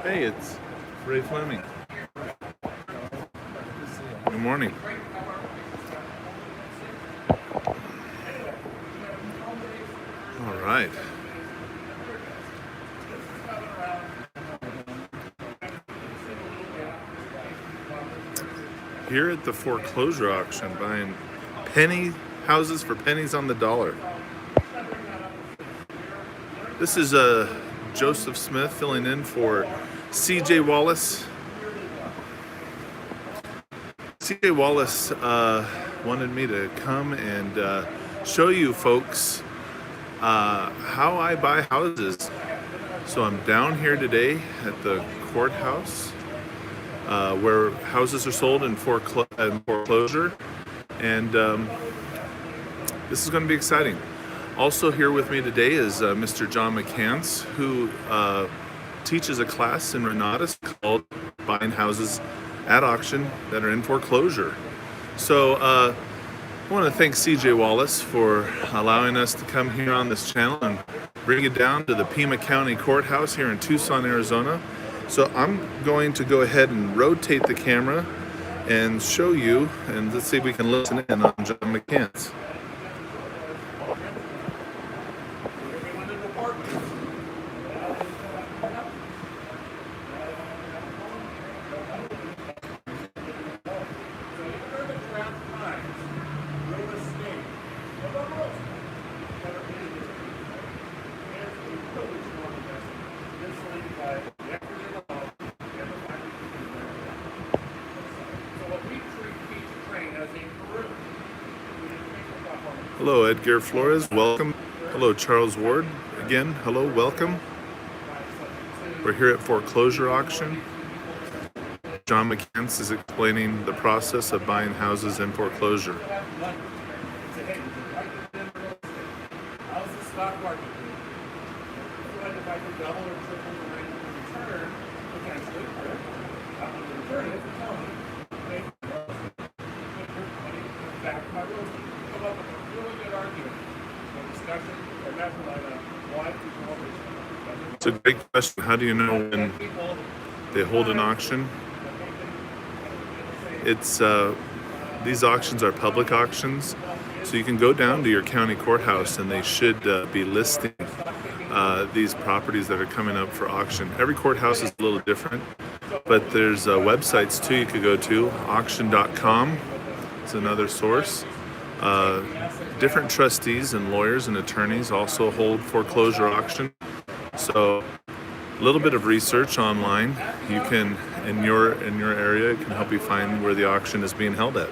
Hey, it's Ray Fleming. Good morning. All right. Here at the foreclosure auction, buying houses for pennies on the dollar. This is Joseph Smith filling in for CJ Wallace. CJ Wallace wanted me to come and show you folks how I buy houses. So I'm down here today at the courthouse where houses are sold in foreclosure, and this is going to be exciting. Also here with me today is Mr. John McCants, who teaches a class in Renatus called Buying Houses at Auction that are in foreclosure. So I want to thank CJ Wallace for allowing us to come here on this channel and bring it down to the Pima County Courthouse here in Tucson, Arizona. So I'm going to go ahead and rotate the camera and show you, and let's see if we can listen in on John McCants. Hello, Edgar Flores, welcome. Hello, Charles Ward, again, hello, welcome. We're here at foreclosure auction. John McCants is explaining the process of buying houses in foreclosure. It's a great question. How do you know when they hold an auction? It's these auctions are public auctions, so you can go down to your county courthouse and they should be listing these properties that are coming up for auction. Every courthouse is a little different, but there's websites too you could go to. Auction.com is another source. Different trustees and lawyers and attorneys also hold foreclosure auction. So a little bit of research online, you can in your area, it can help you find where the auction is being held at.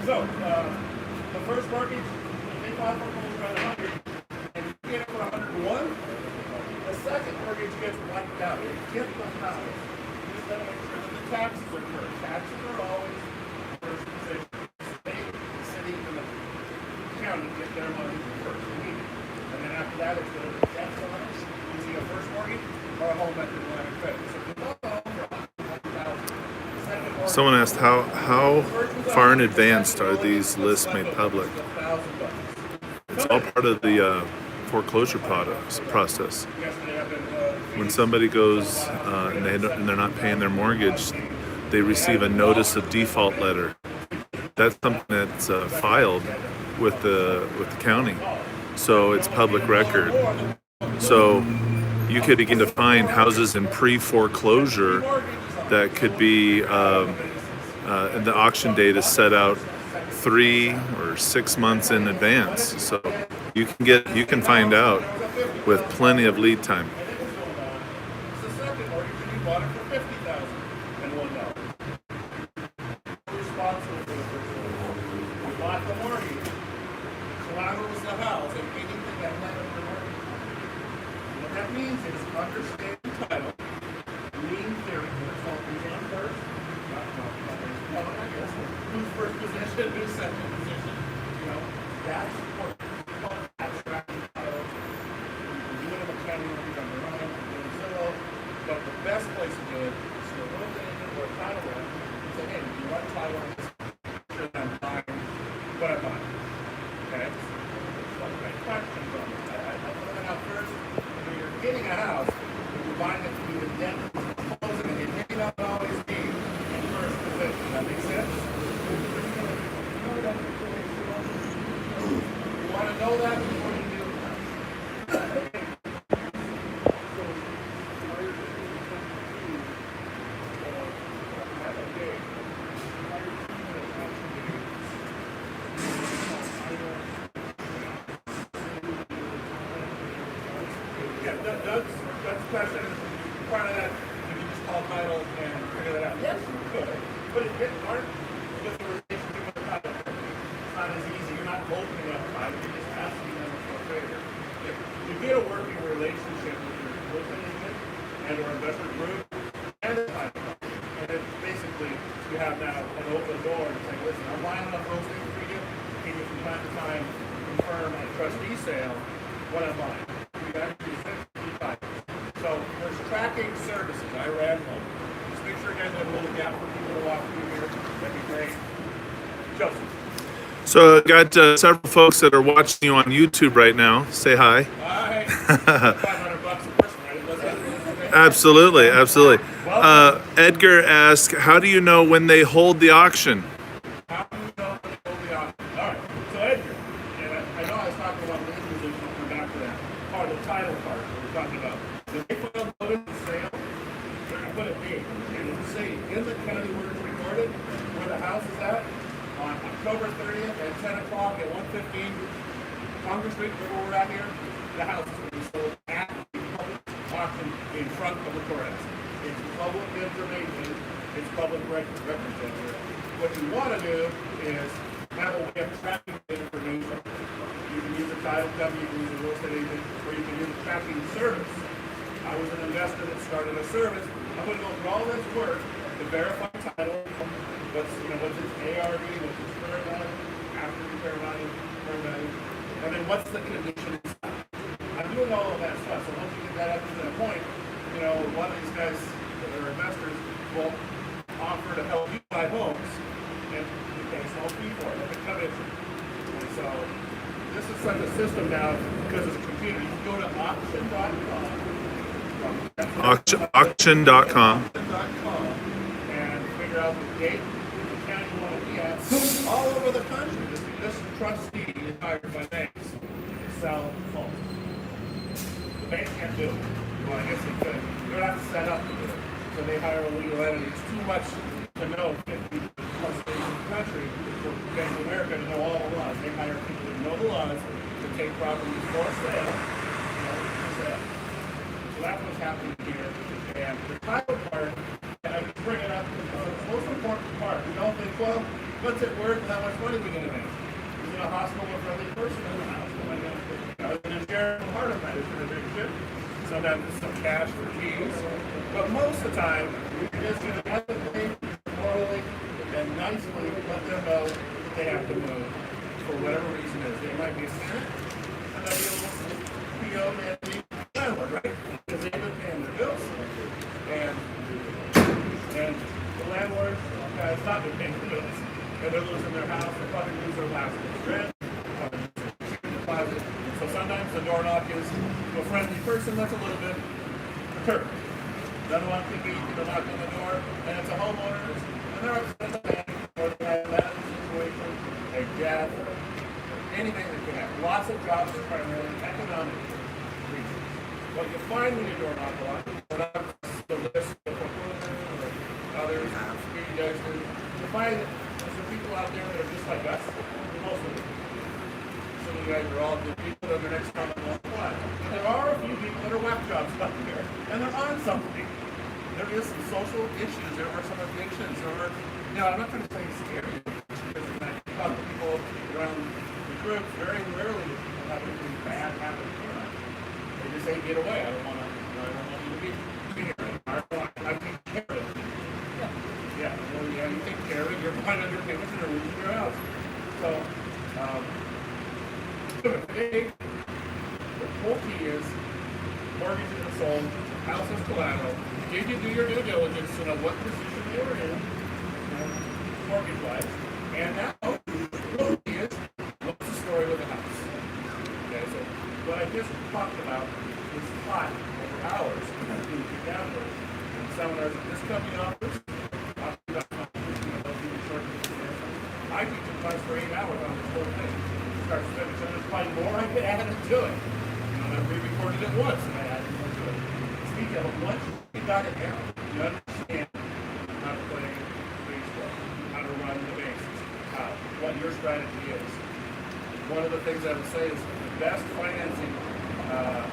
So, the first mortgage, they file for around 100, and you get it for 101. The second mortgage gets wiped out. You get the house. You just gotta make sure that the taxes are first. Taxes are always first position. The state, the city, and the county get their money first. And then after that, it's going to be debt service, using a first mortgage or a home equity line of credit. So if you bought the home for $100,000, Someone asked how far in advance are these lists made public? It's all part of the foreclosure process. When somebody goes and they're not paying their mortgage, they receive a notice of default letter. That's something that's filed with the county, so it's public record. So you could begin to find houses in pre-foreclosure that could be the auction date is set out 3 or 6 months in advance, so you can find out with plenty of lead time. And it was going on. It's the second mortgage, and you bought it for $50,001. Responsible for the first one. We bought the mortgage. Collateral was the house, and anything that led up the mortgage. What that means is understand title, lien theory. That's all who's on first. Well, I guess who's first position, who's second position. You know, that's important. Abstracting title. You can do it in the county mortgage on your own, you can do it in Zillow, but the best place to do it is to go to agent or a title rep and say, hey, you want title on this? Sure, I'm buying what I'm buying. Okay? What are my questions on it? I put it out first. When you're getting a house, if you're buying it to be the debt closing, and it may not always be in first position. That makes sense? You want to know that before you do it. Yeah, Doug's question is part of that. You can just call title and figure that out. Yes, you could. But it gets hard because the relationship with the title. It's not as easy. You're not opening up title. You're just asking them for a favor. If you get a working relationship with your real estate agent and or investor group and the title, and then basically you have now an open door and say, listen, I'm buying enough real estate for you. Can you from time to time confirm on a trustee sale what I'm buying? You guys do 65. So there's tracking services. I ran one. Just make sure you guys have a little gap for people to walk through here. That'd be great. Joseph. So I got several folks that are watching you on YouTube right now. Say hi. Hi. $500 a person, right? Was that? Absolutely, absolutely. Edgar asked, how do you know when they hold the auction? How do you know when they hold the auction? All right. So Edgar, and I know I was talking about the position. I'll come back to that. Part of the title part that we're talking about. When they file notice of sale, they're going to put a date. And it'll say in the county where it's recorded, where the house is at, on October 30th at 10 o'clock at 115 Congress Street, where we're at here, the house is going to be sold at the public auction in front of the courthouse. It's public information. It's public record. What you want to do is have a way of tracking the information. You can use a title company, you can use a real estate agent, or you can use a tracking service. I was an investor that started a service. I'm going to go through all this work to verify title, what's its ARV, what's its current value, after repair value, current value, and then what's the condition inside. I'm doing all of that stuff. So once you get that up to that point, one of these guys that are investors will offer to help you buy homes, and you pay a small fee for it, like a commission. And so this is such a system now because it's a computer. You can go to Auction.com. And figure out the date, the county you want to be at. All over the country, this trustee is hired by banks to sell homes. The bank can't do it. Well, I guess they could. They're not set up to do it. So they hire a legal entity. It's too much to know 50 plus states in the country for Bank of America to know all the laws. They hire people who know the laws to take properties for sale. So that's what's happening here. And the title part, and I just bring it up because it's the most important part. We don't think, well, what's it worth and how much money are we going to make? Is it a hospital-friendly person in the house? Am I going to, is it a sheriff of heart attack? Is it a big ship? Sometimes it's some cash for keys. But most of the time, we just ethically, morally, and nicely let them know that they have to move for whatever reason it is. They might be a parent, and they'll be able to PO managing landlord, right? Because they've been paying their bills. And the landlord has not been paying the bills. And they're losing their house, they'll probably lose their last week's rent, probably lose their security deposit. So sometimes the door knock is to a friendly person that's a little bit perturbed. Doesn't want to be the knock on the door, and it's a homeowner, and they're upset at the bank, or they have a bad situation, a death, anything that can happen. Lots of jobs are primarily economic reasons. What you find when you door knock a lot, or not the list of foreclosure or others, you guys do, you find that there's some people out there that are just like us, most of them. So the you guys are all good people that are next time on one fly. But there are a few people that are whack jobs out there, and they're on something. There is some social issues, there are some addictions, there are, I'm not trying to say scary, because when I talk to people around the groups, very rarely have anything bad happen to them. They just say, get away, I don't want you to be here. I take care of it. Yeah, you take care of it, you're behind on your payments and you're losing your house. So, today, the whole key is mortgage is sold, house is collateral. Did you do your due diligence to know what position they were in, mortgage-wise? And now, the key is, what's the story with the house? Okay, so what I just talked about is hot over hours in the downward. And seminars that this company offers, I teach a class for 8 hours on this whole thing. Start to finish, and there's probably more I could add to it. I re-recorded it once, and I added more to it. Speaking of, once you got it down, you understand how to play baseball, how to run the bases, what your strategy is. One of the things I would say is the best financing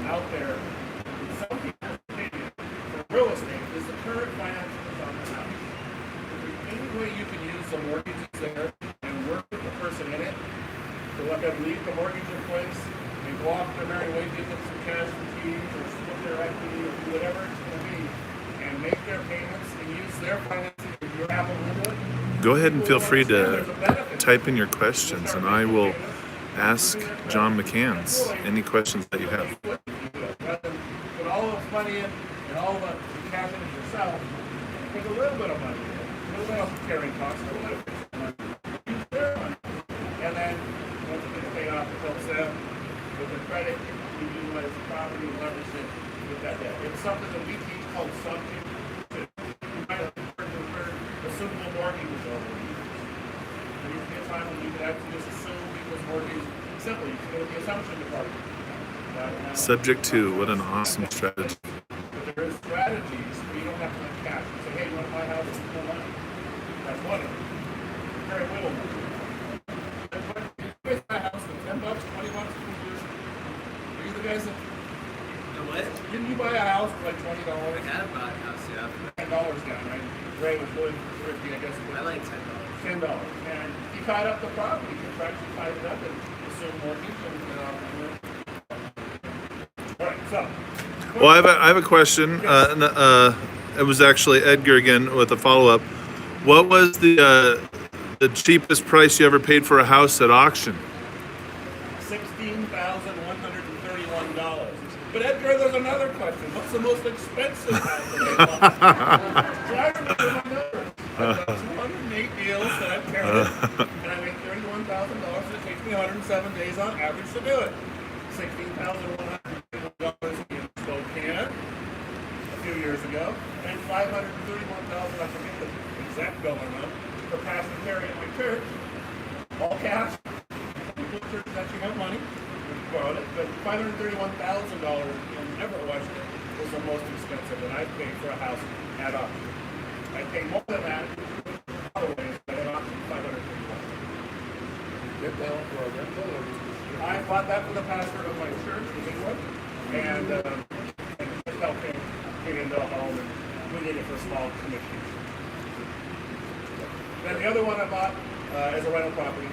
out there, in some people's opinion, for real estate, is the current financing that's on the house. If there's any way you can use the mortgages there and work with the person in it to let them leave the mortgage in place and go off their merry way, give them some cash for fees or split their equity or do whatever it's going to be, and make their payments and use their financing if you're able to do it. Go ahead and feel free to type in your questions, and I will ask John McCanns any questions that you have. Rather than put all this money in and all the cash in it yourself, take a little bit of money in, a little bit of carrying costs, a little bit of money, use their money. And then, once it gets paid off, it helps them with their credit, you utilize the property and leverage it with that debt. It's something that we teach called subject to. You might have heard the word assumable mortgages over the years. There used to be a time when you could actually just assume people's mortgage simply. You could go to the assumption department. Subject to, what an awesome strategy. But there is strategies where you don't have to have cash. You say, hey, you want to buy a house with no money? That's one of them. Very little money. You guys buy a house for $10, $20 for years. Are you the guys that... What? Didn't you buy a house for like $20? I had bought a house, yeah. $10 down, right? Ray was really thrifty, I guess. I like $10. $10. And he tied up the property. He contractually tied it up and assumed mortgage and all right, so. Well, I have a question. It was actually Edgar again with a follow-up. What was the cheapest price you ever paid for a house at auction? $16,131. But Edgar, there's another question. What's the most expensive house that I bought? So I remember my numbers. I've got 208 deals that I've carried, and I make $31,000, and it takes me 107 days on average to do it. $16,131 in Spokane a few years ago, and $531,000, I forget the exact dollar amount, for Pastor Terry at my church. All cash. People at churches actually have money. Borrowed it, but $531,000 in Everett, Washington was the most expensive that I've paid for a house at auction. I paid more than that other ways, but at auction, $531,000. I bought that for the pastor of my church in England, and just helped him get into a home, and we did it for a small commission. Then the other one I bought as a rental property,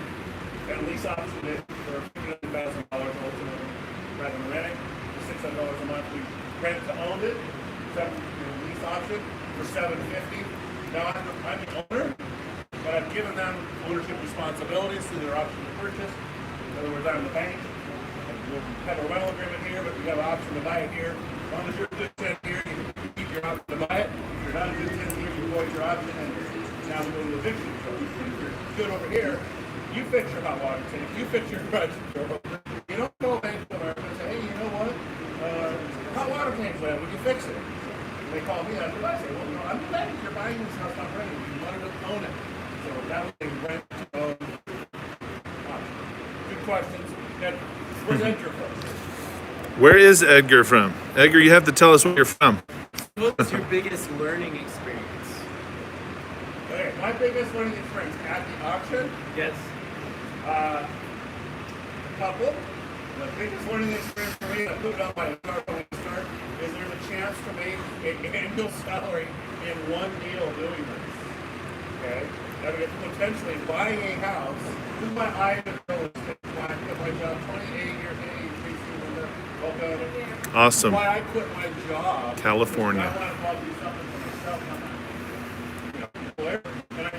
and lease option it for $59,000 ultimately, rather than renting for $600 a month. We rent to own it, lease option for $750. Now I'm the owner, but I've given them ownership responsibilities through their option to purchase. In other words, I'm the bank. We'll have a rental agreement here, but we have an option to buy it here. As long as you're a good 10 here, you keep your option to buy it. If you're not a good 10 here, you avoid your option, and now we go to eviction. So if you're good over here, you fix your hot water tank, you fix your garage door. You don't go back to America and say, hey, you know what? Hot water tank's bad, would you fix it? And they call me after I say, well, no, I'm the bank, you're buying this house, not renting. You wanted to own it. So that was a rent to own option. Good questions. Edgar, where's Edgar from? Where is Edgar from? Edgar, you have to tell us where you're from. What was your biggest learning experience? Okay, my biggest learning experience at the auction, Yes. couple, the biggest learning experience for me, and I put it on my start when I start, is there's a chance to make an annual salary in one deal doing this. Okay? That is potentially buying a house. This is my eye in real estate. Why I quit my job 28 years old. Awesome. Why I quit my job. California. I want to do something for myself. I'm not, people and I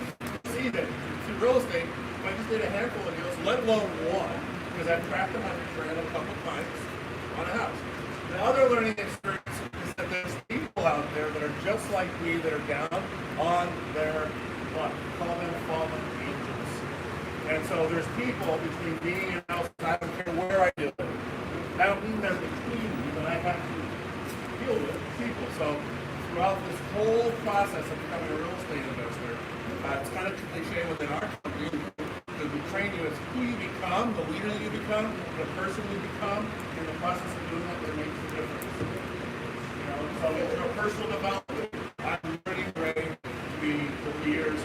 see that through real estate, if I just did a handful of deals, let alone one, because I've tracked $100,000 a couple times on a house. The other learning experience is that there's people out there that are just like me that are down on their what? Call them fallen angels. And so there's people between me and outside. I don't care where I do it. I don't mean they're between me, but I have to deal with people. So throughout this whole process of becoming a real estate investor, it's kind of cliche within our company because we train you as who you become, the leader that you become, the person you become. In the process of doing that, that makes a difference. You know, so it's your personal development. I'm ready to be the leaders,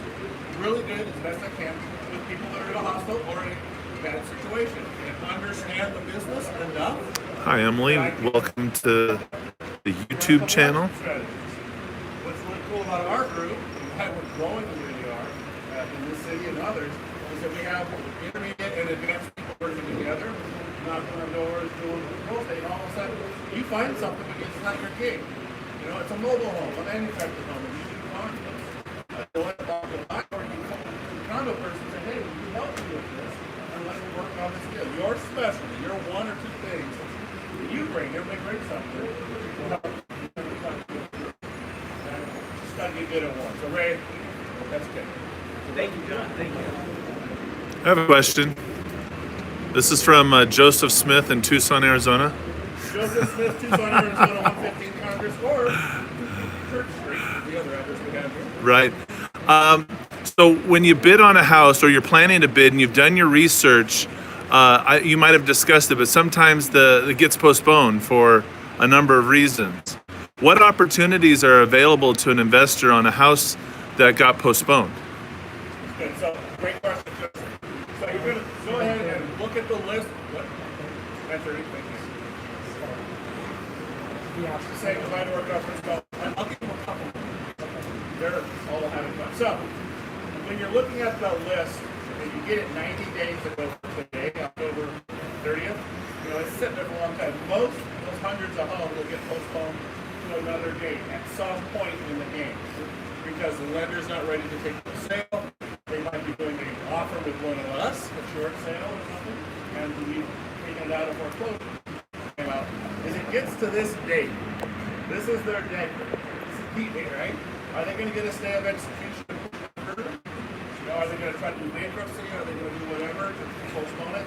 really good as best I can with people that are in a hostel or in a bad situation and understand the business enough. Hi, Emily. Welcome to the YouTube channel. What's really cool about our group and why we're growing the way we are in this city and others is that we have intermediate and advanced people working together, knocking on doors, doing real estate, and all of a sudden you find something but it's not your gig. You know, it's a mobile home, a manufactured home, and you do condos. You want to talk to the or you come to the condo person and say, hey, will you help me with this? And let me work on this deal. Your specialty, your one or two things that you bring, everybody brings something. Just got to get good at one. So, Ray, that's good. Thank you, John. Thank you. I have a question. This is from Joseph Smith in Tucson, Arizona. Joseph Smith, Tucson, Arizona, 115 Congress, or Church Street, the other address we have here. Right. So when you bid on a house or you're planning to bid and you've done your research, you might have discussed it, but sometimes it gets postponed for a number of reasons. What opportunities are available to an investor on a house that got postponed? Good. So, great question, Joseph. So you're going to go ahead and look at the list. What? Enter anything. Yeah. Say goodbye to our government. So I'll give them a couple. They're all having fun. So when you're looking at the list, and you get it 90 days ago today, October 30th, you know, it's sitting there for a long time. Most of those hundreds of homes will get postponed to another date at some point in the game because the lender's not ready to take the sale. They might be doing an offer with one of us, a short sale or something, and we taking it out of foreclosure. As it gets to this date, this is their date. This is the date, right? Are they going to get a stay of execution? You know, are they going to try to do bankruptcy? Are they going to do whatever to postpone it?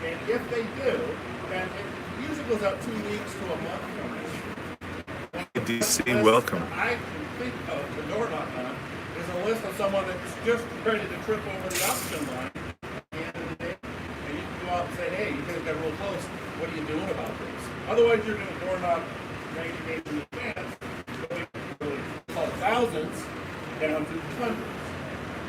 And if they do, then it usually goes out 2 weeks to a month from now. DC, welcome. I can think of the door knock on is a list of someone that's just ready to trip over the auction line at the end of the day. And you can go out and say, hey, you guys got real close. What are you doing about this? Otherwise, you're going to door knock 90 days in advance, going from thousands down to hundreds.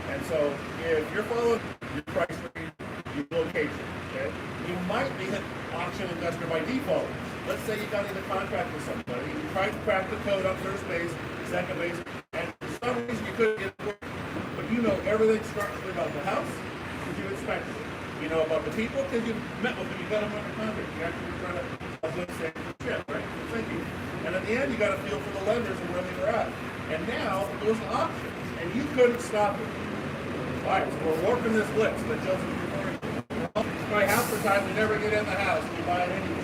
And so, if you're following your price range, your location, okay, you might be an auction investor by default. Let's say you got into contract with somebody, you tried to crack the code on first base, second base, and for some reason you couldn't get it working. But you know everything structurally about the house because you expected it. You know about the people because you met with them, you got them under contract. You actually trying to uplift the ship, right? Thank you. And at the end, you got to feel for the lenders and where they were at. And now there's options, and you couldn't stop it. All right, so we're working this blitz that Joseph was referring to. Probably half the time we never get in the house, we buy it anyway.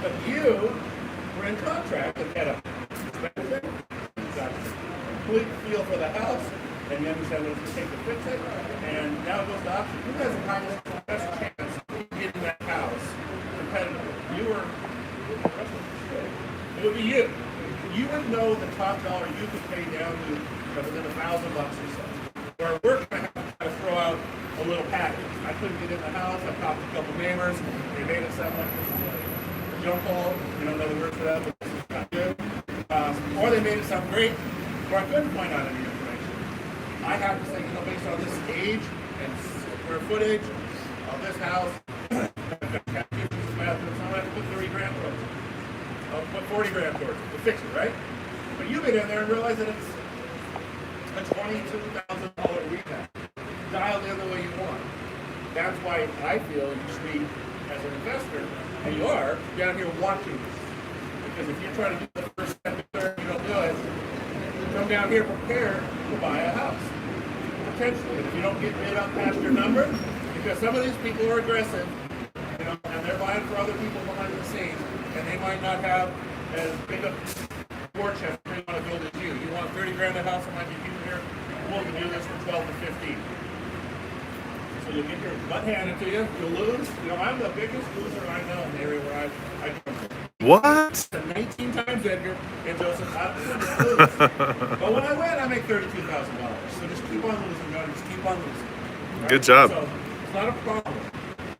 But you were in contract and had a complete feel for the house, and you understand what it takes to fix it. And now it goes to auction. Who has the best chance of getting that house competitively? You or it would be you. You would know the top dollar you could pay down to within $1,000 or so. Where we're going to have to throw out a little package. I couldn't get in the house. I talked to a couple neighbors. They made it sound like this is a junk hole. You don't know the word for that, but this is not good. Or they made it sound great, where I couldn't find out any information. I have to say, based on this age and square footage of this house, bathrooms, I have to put 30 grand towards it. I'll put 40 grand towards it to fix it, right? But you get in there and realize that it's a $22,000 rehab, dialed in the way you want. That's why I feel you should be, as an investor, and you are, down here watching this. Because if you're trying to do the first step and third, you don't do it, come down here prepared to buy a house. Potentially, if you don't get bid up past your number, because some of these people are aggressive, you know, and they're buying for other people behind the scenes, and they might not have as big a war chest they want to build as you. You want 30 grand a house, I might be people here willing to do this for 12 to 15. So you'll get your butt handed to you, you'll lose. You know, I'm the biggest loser I know in the area where I come from. What? 19 times Edgar and Joseph. I lose. But when I win, I make $32,000. So just keep on losing, God. Just keep on losing. Right? Good job. So it's not a problem,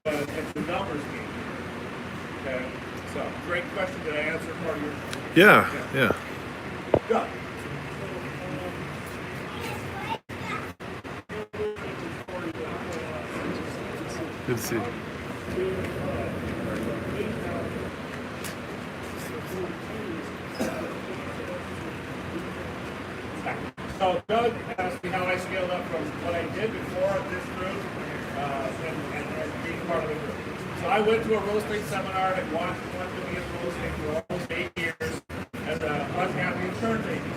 but it's the numbers game. Okay. So great question. Did I answer part of your? Yeah. Go. Good to see you. So Doug asked me how I scaled up from what I did before this group and being part of the group. So I went to a real estate seminar and wanted to be in real estate for almost 8 years as an unhappy insurance agent.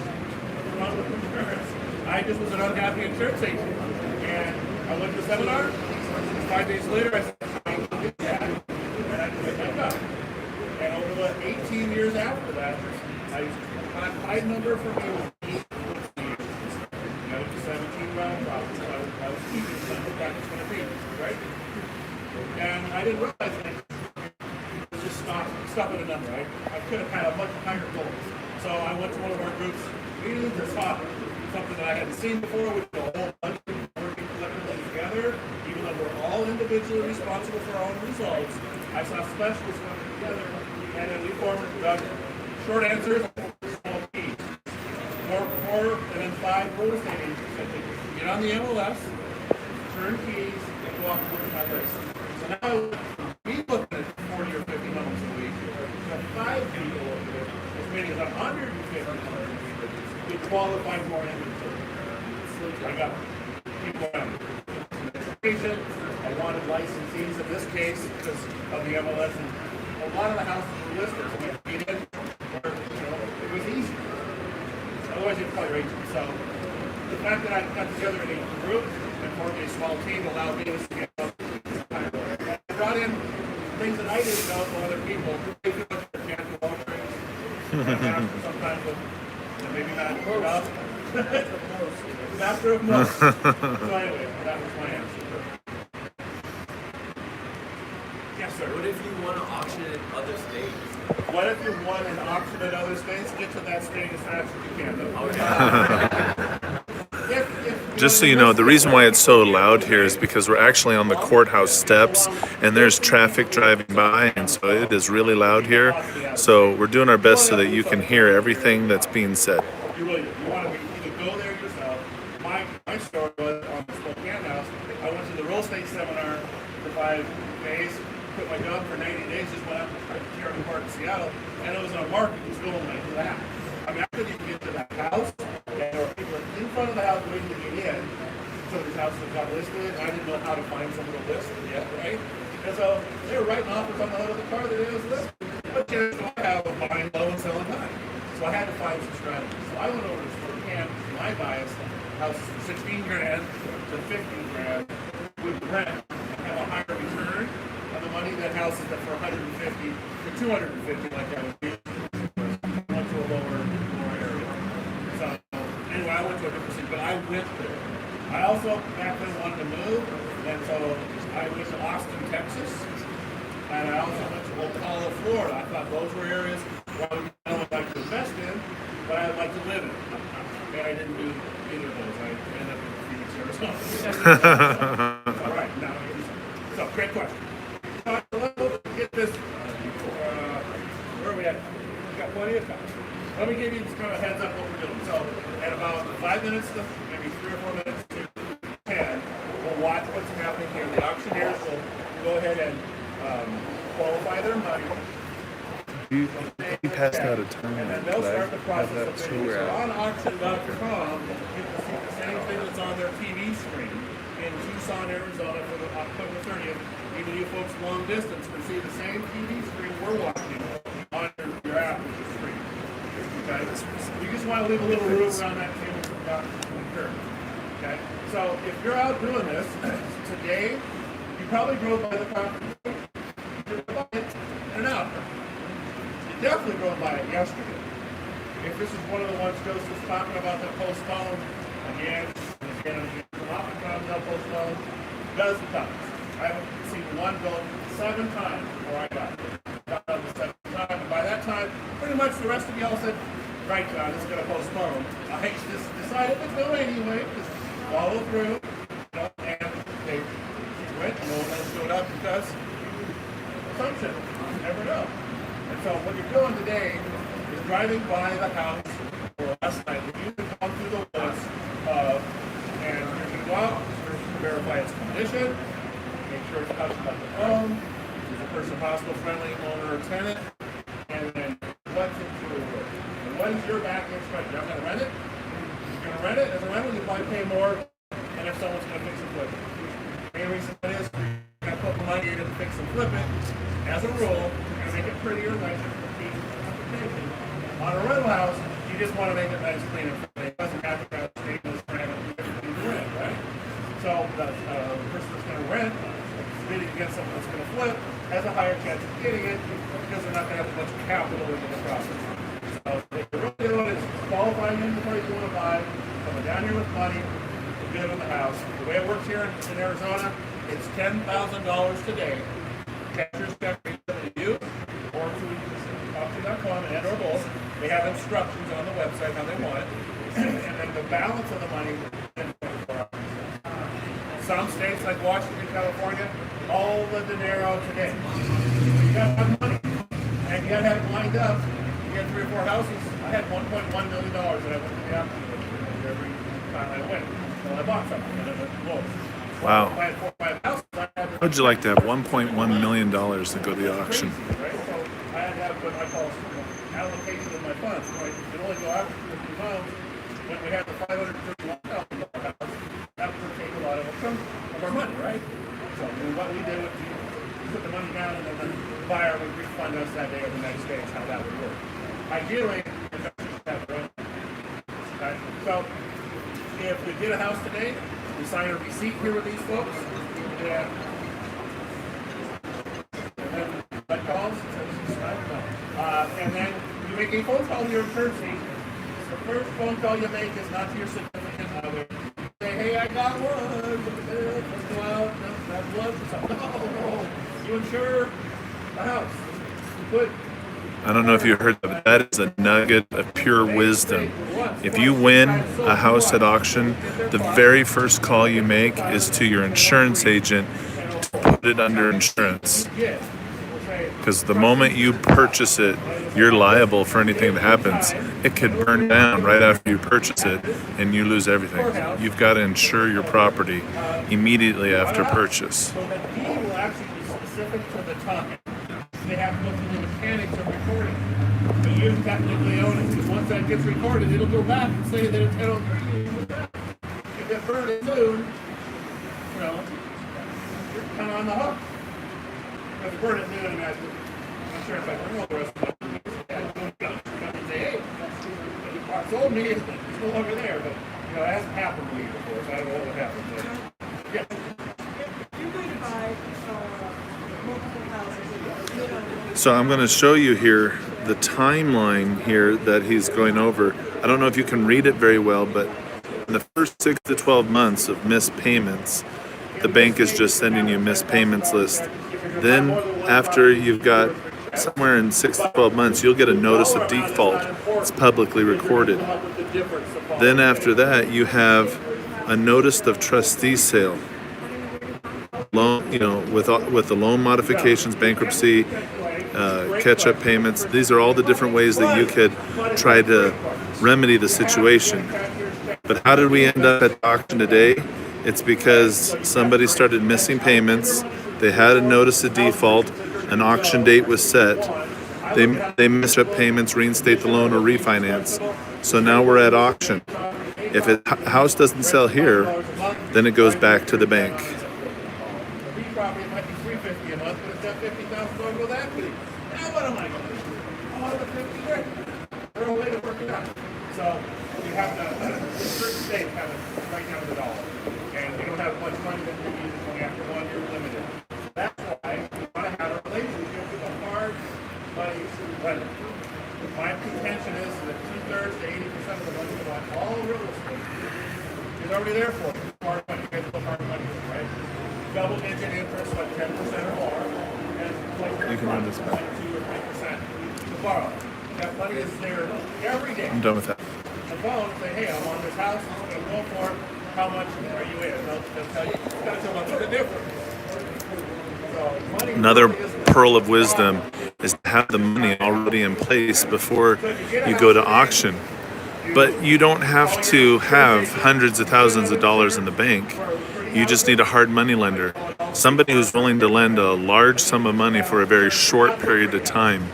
I just was an unhappy insurance agent. And I went to the seminar. 5 days later, I said, I can do that. And I quit my job. And over the 18 years after that, my high number for me was 8 years. And I went to 17 round properties. I was keeping something back to 20 feet, right? And I didn't realize that it was just stop at a number, right? I could have had a much higher goal. So I went to one of our groups meetings and saw something that I hadn't seen before, which was a whole bunch of working collectively together, even though we're all individually responsible for our own results. I saw specialists working together, and then we formed short answers, small keys. Four, and then 5 real estate agents that get on the MLS, turn keys, and go off and work my list. So now we look at 40 or 50 homes a week. We have 5 people over there, as many as 150 homes. We qualify more inventory. I got people around. I wanted licensees in this case because of the MLS. And a lot of the houses were listed, so we beat in. It was easy. Otherwise, you'd call your agent. So the fact that I got together in a group and formed a small team allowed me to scale up. I brought in things that I didn't know from other people. Sometimes with maybe not enough. Master of most. So anyway, that was my answer. Yes, sir. What if you want to auction in other states? What if you want an auction in other states? Get to that state as fast as you can. Just so you know, the reason why it's so loud here is because we're actually on the courthouse steps and there's traffic driving by, and so it is really loud here. So we're doing our best so that you can hear everything that's being said. You want to either go there yourself. My story was on the Spokane house. I went to the real estate seminar for 5 days, quit my job for 90 days, just went up to Carroll Park in Seattle, and it was on market. It was going like that. I mean, I couldn't even get to that house, and there were people in front of the house waiting to get in. Some of these houses got listed. I didn't know how to find some of the lists yet, right? And so they were writing offers on the hood of the car that it was listed. But you know, I have a buying low and selling high. So I had to find some strategies. So I went over to Spokane, my bias, houses from 16 grand to 15 grand with rent. I have a higher return on the money than houses that for 150 to 250 like I was doing. Went to a lower area. So anyway, I went to a different city, but I went there. I also back then wanted to move, and so I went to Austin, Texas, and I also went to Ocala, Florida. I thought those were areas where I would like to invest in, but I'd like to live in. And I didn't do either of those. I ended up in Phoenix, Arizona. All right, now so great question. So let's get this. Where are we at? We got plenty of time. Let me give you just kind of a heads up what we're doing. So at about 5 minutes to maybe 3 or 4 minutes to 10, we'll watch what's happening here. The auctioneers will go ahead and qualify their money, He passed out a time. and then they'll start the process that of bidding. story So out? on auction.com, you can see the same thing that's on their TV screen in Tucson, Arizona for the October 30th. Even you folks long distance can see the same TV screen we're watching on your app screen. Okay? You just want to leave a little room around that table for God to occur. Okay? So if you're out doing this today, you probably drove by the property. You drove by it in an hour. You definitely drove by it yesterday. If this is one of the ones Joseph's talking about that postponed, again, oftentimes they'll postpone dozens of times. I haven't seen one go 7 times before I got here. Got on the 7th time, and by that time, pretty much the rest of y'all said, right, John, it's going to postpone. I just decided to go anyway, just follow through, and they went, no one else showed up because assumption, you never know. And so what you're doing today is driving by the house, or last night, when you come through the woods, and you're going to go out, to verify its condition, make sure it's touched by the phone, is the person hostile, friendly, owner, or tenant, and then what's it worth? And what is your back end strategy? I'm going to rent it. You're going to rent it as a rental, you probably pay more than if someone's going to fix and flip it. The main reason that is, you're going to put the money in to fix and flip it. As a rule, you're going to make it prettier, nicer, for the application. On a rental house, you just want to make it nice, clean, and pretty. It doesn't have to have stainless granite to rent, right? So the person that's going to rent, bidding against someone that's going to flip, has a higher chance of getting it because they're not going to have as much capital into the process. So what you're really doing is qualifying inventory you want to buy, coming down here with money to bid on the house. The way it works here in Arizona, it's $10,000 today. Cashier's check to you or to auction.com and or both. They have instructions on the website how they want it. And then the balance of the money in 24 hours. Some states like Washington, California, all the dinero today. You gotta have money. And you gotta have it lined up. You get 3 or 4 houses. I had $1.1 million that I went to the auction every time I went. So I bought something and it went low. Wow. I had 4 or 5 houses. How would you like to have $1.1 million to go to the auction? Right? So I had to have what I call allocation of my funds. So I could only go after 50 pounds when we had the $531,000 house. That would take a lot of our money, right? So what we did was we put the money down and then the buyer would refund us that day or the next day is how that would work. Ideally, investors should have their own. Okay? So if we get a house today, we sign a receipt here with these folks. Yeah. And then you make a phone call to your insurance agent. The first phone call you make is not to your significant other. You say, hey, I got one. Let's go out. Have blood or something. No. You insure the house. You put. I don't know if you heard that, but that is a nugget of pure wisdom. If you win a house at auction, the very first call you make is to your insurance agent to put it under insurance. Because the moment you purchase it, you're liable for anything that happens. It could burn down right after you purchase it and you lose everything. You've got to insure your property immediately after purchase. So the deed will actually be specific to the time. They have to go through the mechanics of recording. But you technically own it. Because once that gets recorded, it'll go back and say that it's 1003. If it burns soon, you know, you're kind of on the hook. If it burns at noon, I'm sure if I bring all the rest of it, say, hey, you sold me, it's no longer there. But, you know, it hasn't happened to me before, so I don't know what happened. But, yeah. You're going to buy multiple houses. So I'm going to show you here the timeline here that he's going over. I don't know if you can read it very well, but in the first 6 to 12 months of missed payments, the bank is just sending you missed payments list. Then after you've got somewhere in 6 to 12 months, you'll get a notice of default. It's publicly recorded. Then after that, you have a notice of trustee sale. Loan, you know, with the loan modifications, bankruptcy, catch-up payments. These are all the different ways that you could try to remedy the situation. But how did we end up at the auction today? It's because somebody started missing payments. They had a notice of default, an auction date was set. They missed up payments, reinstate the loan, or refinance. So now we're at auction. If a house doesn't sell here, then it goes back to the bank. The B property might be $350 a month, but it's got $50,000 worth of equity. Now what am I going to do? I want the 50 grand. There's no way to work it out. So you have to, certain states have it right down to the dollar. And we don't have much money that we use when after 1 year limited. That's why we want to have a relationship with a hard money lender. My contention is that 2/3 to 80% of the money we want all real estate is already there for you. Hard money, you guys put hard money in, right? Double digit interest, like 10% or more. And like You can run this back. 2 or 3% to borrow. That money is there every day. I'm done with that. The phone say, hey, I'm on this house, I'm going to go for it. How much are you in? They'll tell you, it's got so much of a difference. So money Another really isn't pearl of wisdom is to have the money already in place before you go to auction. But you don't have to have hundreds of thousands of dollars in the bank. You just need a hard money lender. Somebody who's willing to lend a large sum of money for a very short period of time.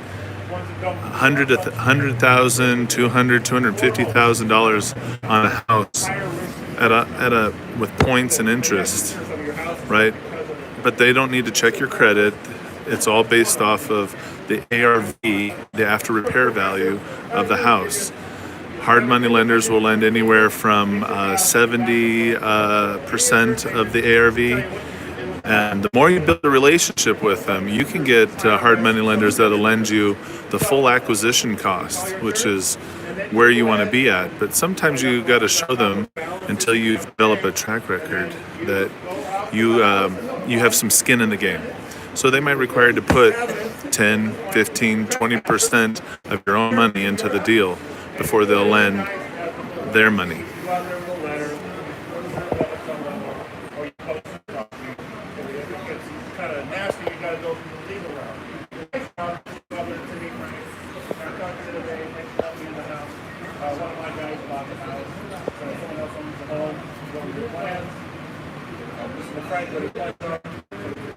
$100,000, $200,000, $250,000 on a house at a with points and interest, right? But they don't need to check your credit. It's all based off of the ARV, the after repair value of the house. Hard money lenders will lend anywhere from 70% of the ARV. And the more you build a relationship with them, you can get hard money lenders that'll lend you the full acquisition cost, which is where you want to be at. But sometimes you got to show them until you've developed a track record that you have some skin in the game. So they might require you to put 10, 15, 20% of your own money into the deal before they'll lend their money.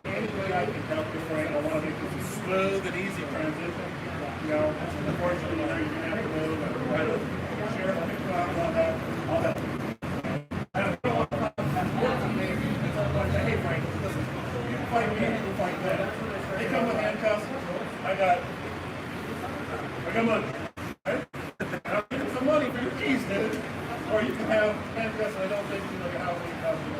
Any way I can help you, Frank, I want to make this a smooth and easy transition. You know, unfortunately, you're going to have to move and write a sheriff pick up on that, all that. I don't know. Hey, Frank, listen, you can fight me, you can fight them. They come with handcuffs. I got money. Right? I'll give you some money for your keys, dude. Or you can have handcuffs, and I don't think you know how many thousand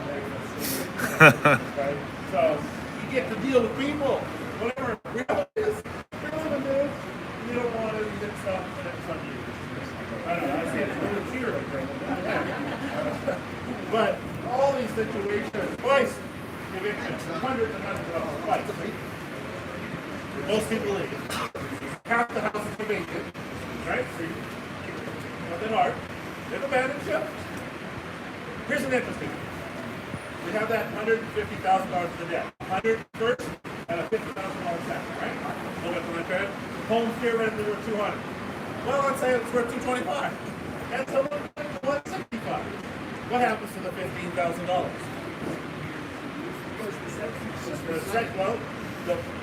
right? So you get to deal with people. Whatever reality is, you're going to do. You don't want to get stuff that's on you. I don't know. I see it's really cheer right there. But all these situations, twice evictions, hundreds and hundreds of dollars, twice. Most people leave. Half the house is vacant, right? So nothing hard. They've abandoned ship. Here's an interesting one. We have that $150,000 of the debt. 100 first and a $50,000 second, right? Go back to my credit. Home theoretically worth 200. Well, let's say it's worth 225. And so 165. What happens to the $15,000? Well,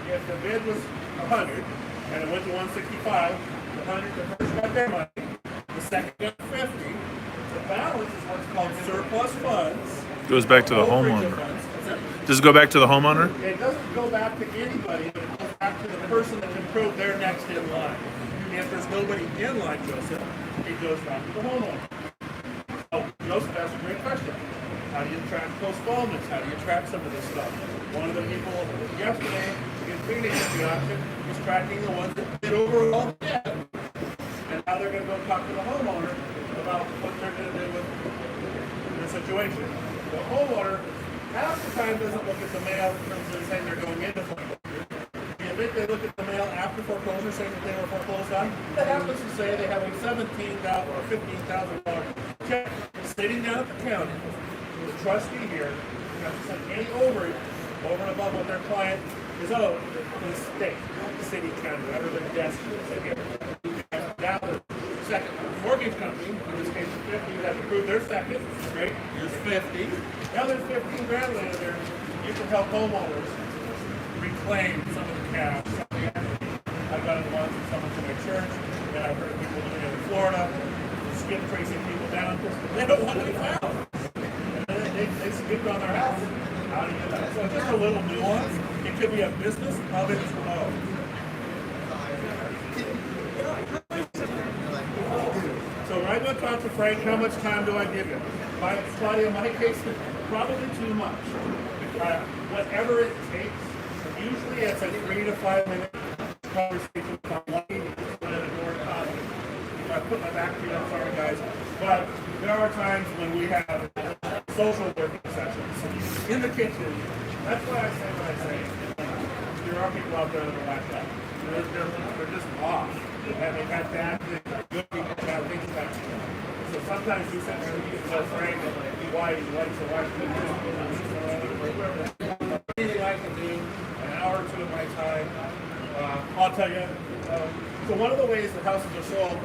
if the bid was 100 and it went to 165, the first got their money, the second got 50. The balance is what's called surplus funds. Goes back to the homeowner. Does it go back to the homeowner? It doesn't go back to anybody, but it goes back to the person that can prove they're next in line. If there's nobody in line, Joseph, it goes back to the homeowner. Oh, Joseph, that's a great question. How do you track postponements? How do you track some of this stuff? One of the people yesterday in Phoenix at the auction was tracking the ones that bid over all the debt. And now they're going to go talk to the homeowner about what they're going to do with the situation. The homeowner half the time doesn't look at the mail in terms of saying they're going into foreclosure. Do you think they look at the mail after foreclosure saying that they were foreclosed on? That happens to say they have a $17,000 or $15,000 check sitting down at the county. The trustee here has to send any overage over and above what their client is owed to the state, the city, county, whatever their desk is here. Now the second mortgage company, in this case 50, would have to prove their second, right? Here's 50. Now there's 15 grand laying there. You can help homeowners claim some of the cash. I've done it once with someone from my church, and I've heard people doing it in Florida, skip tracing people down because they don't want to be found. And they skipped on their house. How do you get that? So just a little nuance. It could be a business of its own. So when I go talk to Frank, how much time do I give you? Claudia, in my case, probably too much. Whatever it takes. Usually it's a 3 to 5 minute conversation. If I'm lucky, when the door comes. If I put my back to you, I'm sorry guys. But there are times when we have social working sessions in the kitchen. That's why I say what I say. There are people out there that are like that. They're just off. They've had bad things, good people, bad things about you. So sometimes we sit there and you tell Frank why he's like so why should anything I can do, an hour or two of my time. I'll tell you. So one of the ways that houses are sold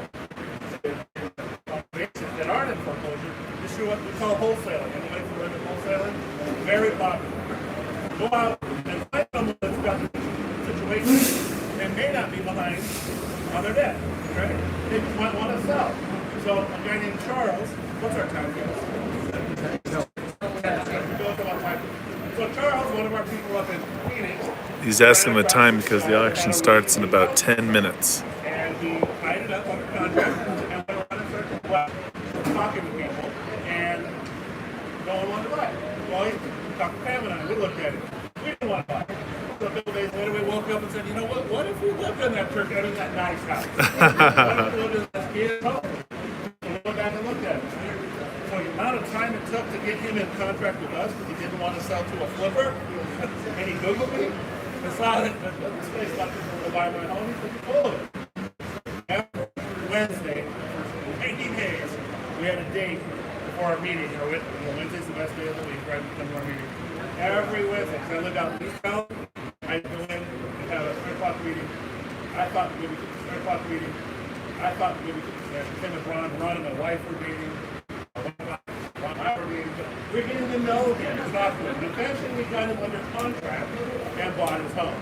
that aren't in foreclosure is through what we call wholesaling. Anybody familiar with wholesaling? Very popular. Go out and find someone that's got a situation and may not be behind on their debt. Right? They just might want to sell. So a guy named Charles, what's our time, guys? So Charles, one of our people up in Phoenix. He's asking the time because the auction starts in about 10 minutes. And he tied it up under contract and went around and started talking to people, and no one wanted to buy it. Well, he talked to Pam and I, we looked at it. We didn't want to buy it. So a couple days later, we woke up and said, you know what if we lived in that church, in that nice house? What if we lived in this kid's home? So we went back and looked at it. So the amount of time it took to get him in contract with us because he didn't want to sell to a flipper, and he Googled me and saw that this place got people to buy my home. He said, full of it. Every Wednesday, for 80 days, we had a date before our meeting. Wednesday's the best day of the week, right? Before our meeting. Every Wednesday, because I lived out in East Town, I'd go in and have a 3 o'clock meeting. I thought maybe 3 o'clock meeting. I thought maybe Tim and Ron and my wife were meeting. We're getting to know him, talking to him. Eventually, we got him under contract and bought his home.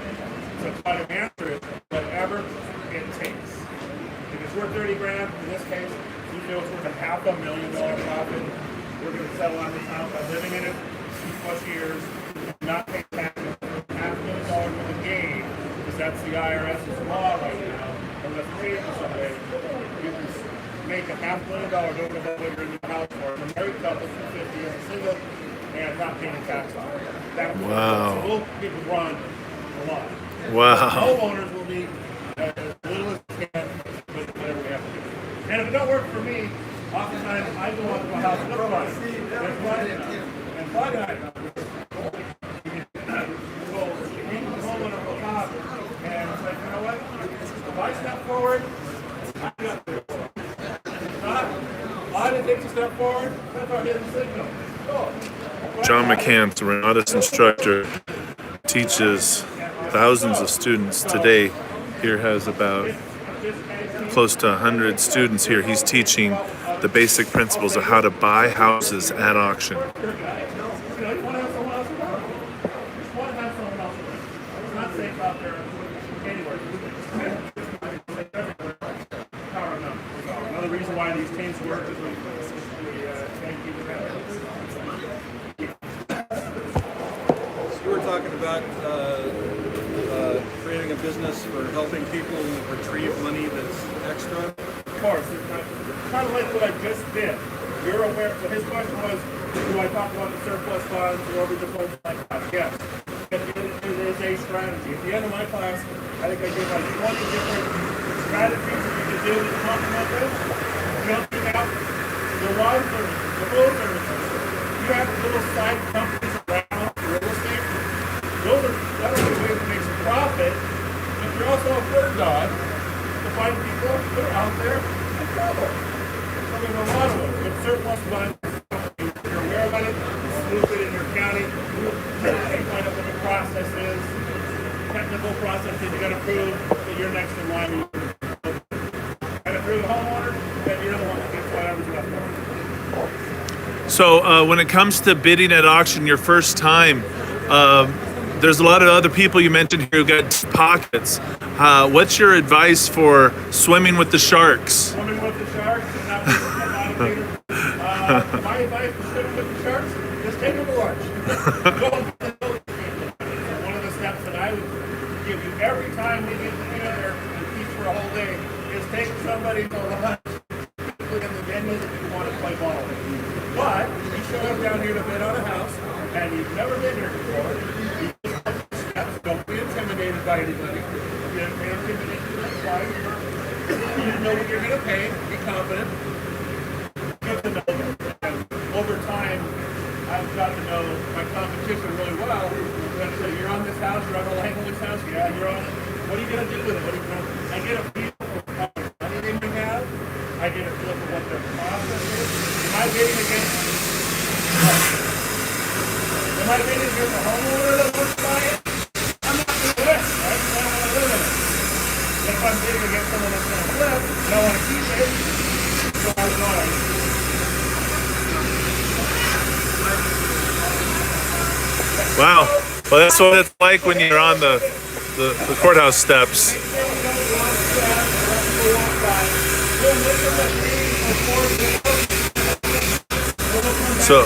So the answer is whatever it takes. If it's worth 30 grand, in this case, we feel it's worth $500,000 profit. We're going to settle on this house by living in it 2+ years, not paying taxes. $500,000 worth of gain, because that's the IRS's law right now. Unless it changes someday, you can make $500,000 over what you're in the house for. A married couple, 250 as a single, and not paying tax on it. Wow. So we'll keep it run a lot. Wow. Homeowners will be as little as they can with whatever we have to do. And if it don't work for me, oftentimes I go out to a house and look like there's Friday night. And Friday night, the homeowner will come and say, you know what? If I step forward, I got this. If not, I didn't take a step forward, that's our hidden signal. John McCann's a Renatus instructor, teaches thousands of students today. Here has about close to 100 students here. He's teaching the basic principles of how to buy houses at auction. Another reason why these teams work is we thank you for that. You were talking about creating a business for helping people retrieve money that's extra. Of course, it's kind of like what I just did. You're aware, so his question was, do I talk about the surplus funds or overage funds like that? Yes. It is a strategy. At the end of my class, I think I gave like 20 different strategies that you can do to complement this. Jumping out the lawn services, the full services. You have little side companies around real estate. Those are not only ways to make some profit, but you're also a bird dog to find people that are out there in trouble. So there's a lot of them. With surplus funds, you're aware about it, smooth it in your county, and find out what the process is, technical process that you got to prove that you're next in line. And if you're the homeowner, then you're the one that gets whatever's left over. So when it comes to bidding at auction your first time, there's a lot of other people you mentioned here who got pockets. What's your advice for swimming with the sharks? Swimming with the sharks and not being an alligator. My advice for swimming with the sharks, just take a watch. One of the steps that I would give you every time we get together and teach for a whole day is take somebody to the hunt. Look at the venue that you want to play ball with. But you show up down here to bid on a house and you've never been here before, you just take the steps. Don't be intimidated by anybody. You don't be intimidated. That's fine. You know what you're going to pay. Be confident. Get to know them. And over time, I've got to know my competition really well. And so you're on this house, you're on the Langholm's house, yeah, you're on it. What are you going to do with it? What are you going to? I get a feel for how much money they may have. I get a feel for what their process is. Am I bidding against? Am I bidding against a homeowner that wants to buy it? I'm not going to win, right? I don't want to live in it. If I'm bidding against someone that's going to flip, and I want to keep it, so I'm going. Wow. Well, that's what it's like when you're on the courthouse steps. So,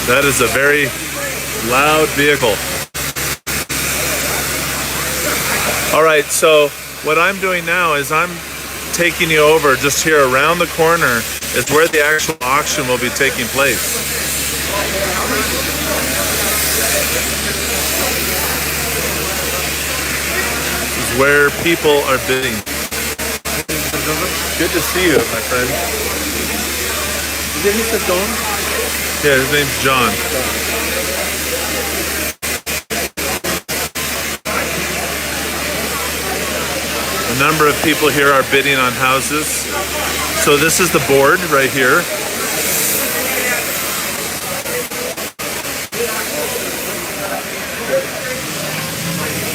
that is a very loud vehicle. All right, so what I'm doing now is I'm taking you over just here around the corner is where the actual auction will be taking place. This is where people are bidding. Good to see you, my friend. Is it Mr. Don? Yeah, his name's John. A number of people here are bidding on houses. So this is the board right here.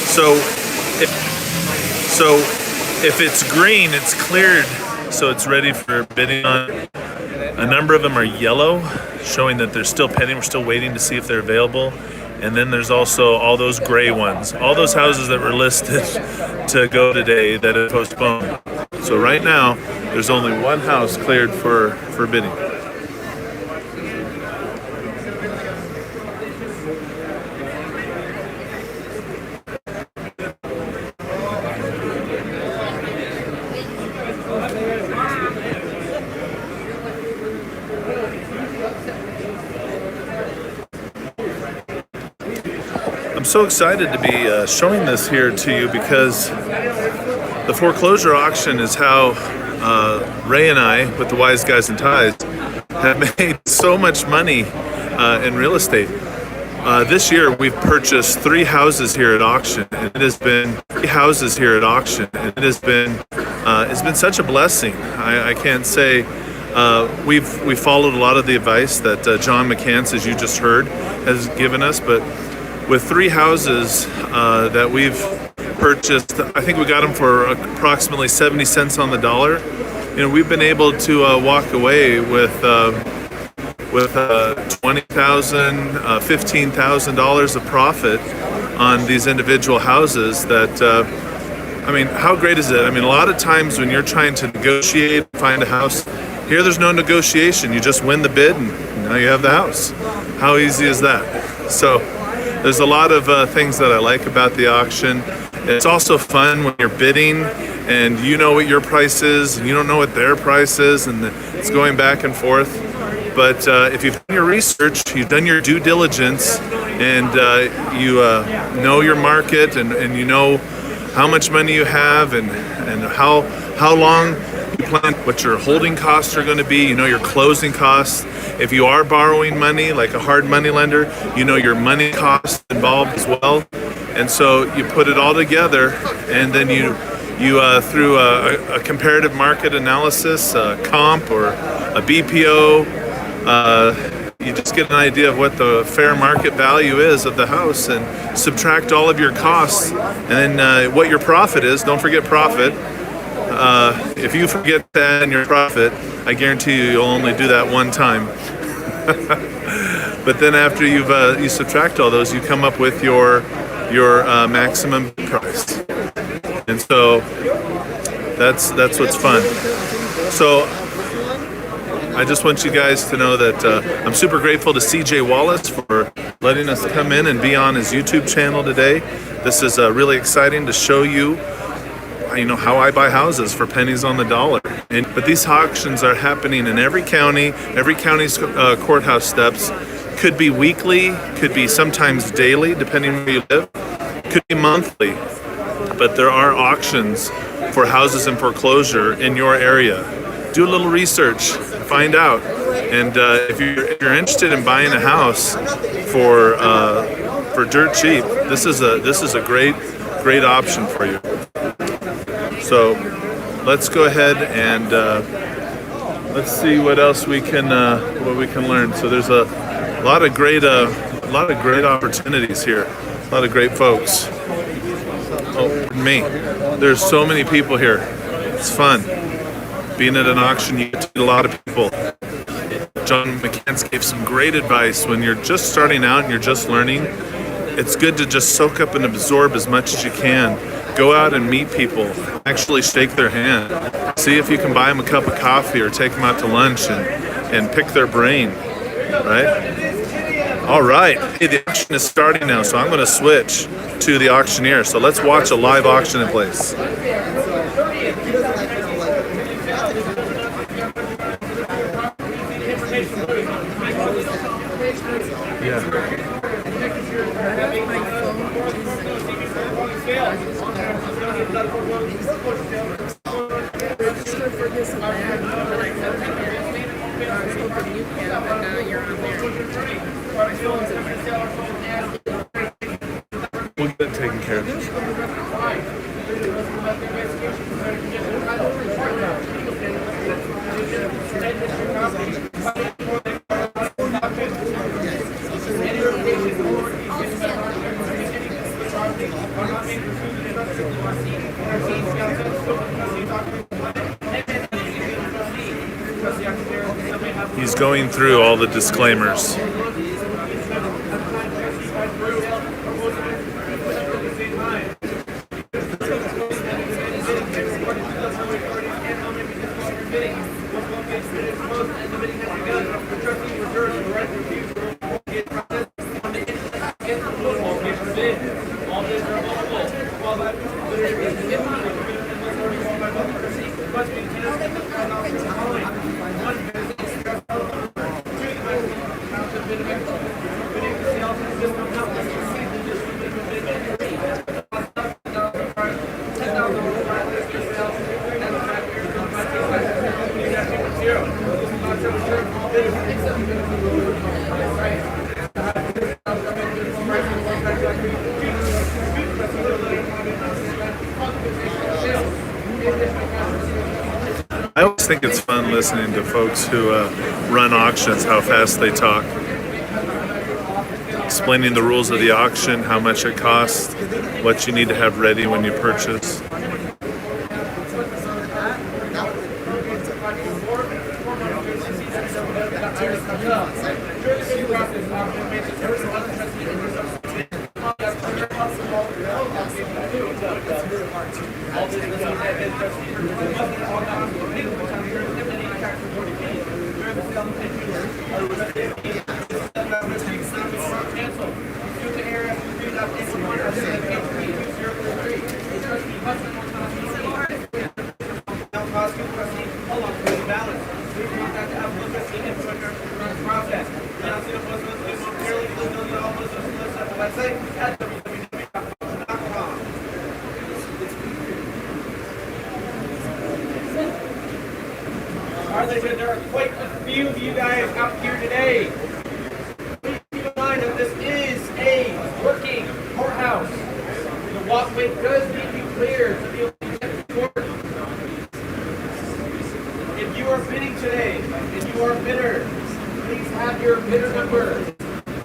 So if it's green, it's cleared, so it's ready for bidding on. A number of them are yellow, showing that they're still pending. We're still waiting to see if they're available. And then there's also all those gray ones, all those houses that were listed to go today that are postponed. So right now, there's only one house cleared for bidding. I'm so excited to be showing this here to you because the foreclosure auction is how Ray and I, with the Wise Guys and Ties, have made so much money in real estate. This year we've purchased 3 houses here at auction, and it has been it's been such a blessing. I can't say we've followed a lot of the advice that John McCants, as you just heard, has given us, but with 3 houses that we've purchased, I think we got them for approximately 70 cents on the dollar. You know, we've been able to walk away with $20,000, $15,000 of profit on these individual houses. That I mean, how great is it? I mean, a lot of times when you're trying to negotiate, find a house, here there's no negotiation. You just win the bid and now you have the house. How easy is that? So there's a lot of things that I like about the auction. It's also fun when you're bidding and you know what your price is and you don't know what their price is, and it's going back and forth. But if you've done your research, you've done your due diligence, and you know your market, and you know how much money you have, and how long you plan, what your holding costs are going to be, you know your closing costs. If you are borrowing money, like a hard money lender, you know your money costs involved as well. And so you put it all together, and then you through a comparative market analysis, a comp or a BPO, you just get an idea of what the fair market value is of the house and subtract all of your costs, and then what your profit is. Don't forget profit. If you forget to add in your profit, I guarantee you'll only do that one time. But then after you subtract all those, you come up with your maximum price, and so that's what's fun. So I just want you guys to know that I'm super grateful to CJ Wallace for letting us come in and be on his YouTube channel today. This is really exciting to show you, how I buy houses for pennies on the dollar. But these auctions are happening in every county's courthouse steps. Could be weekly, could be sometimes daily, depending where you live. Could be monthly. But there are auctions for houses in foreclosure in your area. Do a little research, find out, and if you're interested in buying a house for dirt cheap, this is a great option for you. So let's go ahead and let's see what else we can learn. So there's a lot of great opportunities here, a lot of great folks. Oh, me. There's so many people here. It's fun. Being at an auction, you get to meet a lot of people. John McCants gave some great advice when you're just starting out and you're just learning. It's good to just soak up and absorb as much as you can. Go out and meet people. Actually shake their hand. See if you can buy them a cup of coffee or take them out to lunch and pick their brain, right? All right. Hey, the auction is starting now, so I'm going to switch to the auctioneer. So let's watch a live auction in place. Register for this and that, but I felt like I was hoping you can, but now you're on there. My phone's in there. We'll get it taken care of. He's going through all the disclaimers. I always think it's fun listening to folks who run auctions, how fast they talk. Explaining the rules of the auction, how much it costs, what you need to have ready when you purchase. There are quite a few of you guys out here today. Please keep in mind that this is a working courthouse. The walkway does need to be cleared to be able to get to court. If you are bidding today, if you are a bidder, please have your bidder number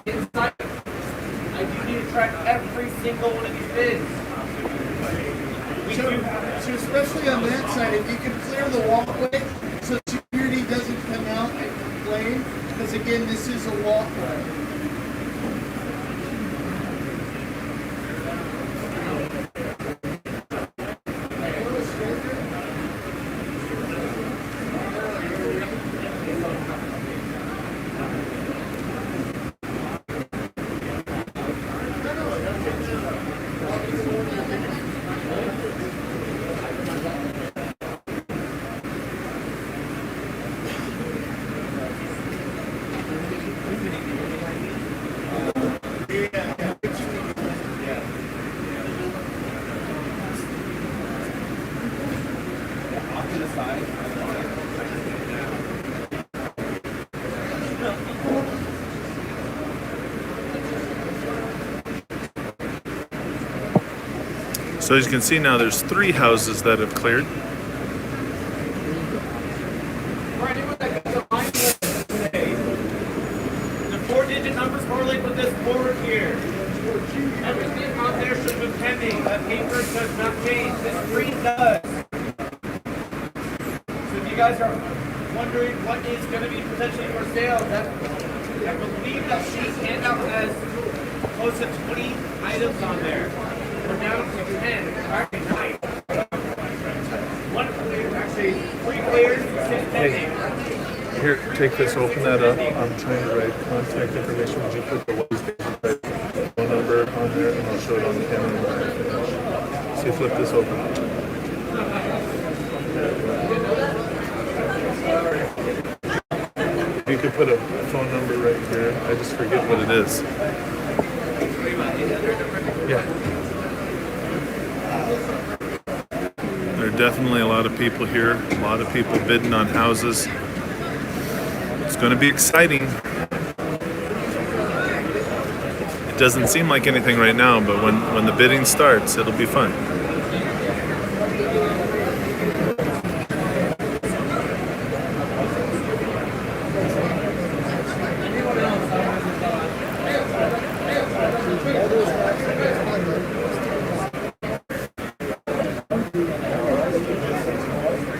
inside. I do need to track every single one of these bids. So especially on that side, if you can clear the walkway so security doesn't come out and complain, because again, this is a walkway. So as you can see now, there's 3 houses that have cleared. The 4-digit numbers correlate with this board here. Everything out there should be pending. That paper does not change. This screen does. So if you guys are wondering what is going to be potentially for sale, that I believe that sheet handout has close to 20 items on there. We're down to 10. Actually, 9. 1 clear, actually 3 clears, 6 pending. Here, take this, open that up. I'm trying to write contact information. Would you put the phone number on there, and I'll show it on the camera when I finish. So you flip this open. You could put a phone number right here. I just forget what it is. Yeah. There are definitely a lot of people here. A lot of people bidding on houses. It's going to be exciting. It doesn't seem like anything right now, but when the bidding starts, it'll be fun.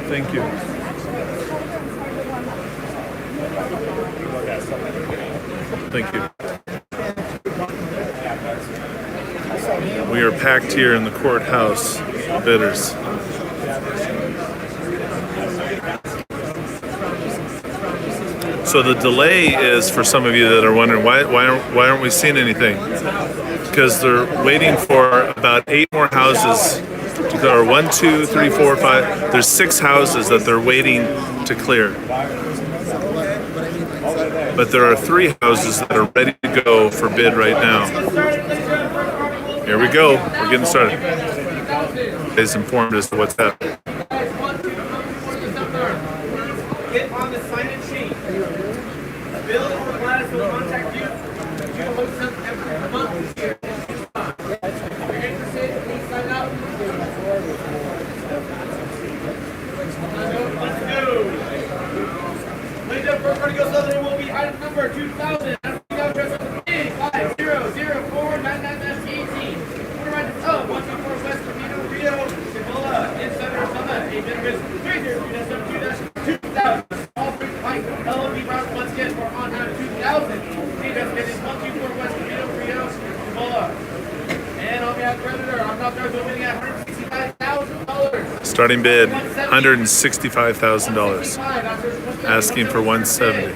Thank you. Thank you. We are packed here in the courthouse, bidders. So the delay is, for some of you that are wondering, why aren't we seeing anything? Because they're waiting for about 8 more houses. There are 1, 2, 3, 4, 5. There's 6 houses that they're waiting to clear. But there are 3 houses that are ready to go for bid right now. Here we go. We're getting started. Is informed as to what's happening. Get on the sign-in sheet. Bill or Gladys will contact you. You will host them every month here. If you're interested, please sign up. Let's go. Ladies and gentlemen, goes so there will be item number 2000. That's the address of 5004999-18. Order right to 124 West Camino Rio, Cibola, in Center Summit. A business 303-72-2000. All free pipe. LLB route once again for on time 2000. Just getting 124 West Camino Rio, Cibola. And on behalf of the creditor, I'm not there bidding at $165,000. Starting bid, $165,000. Asking for $170,000.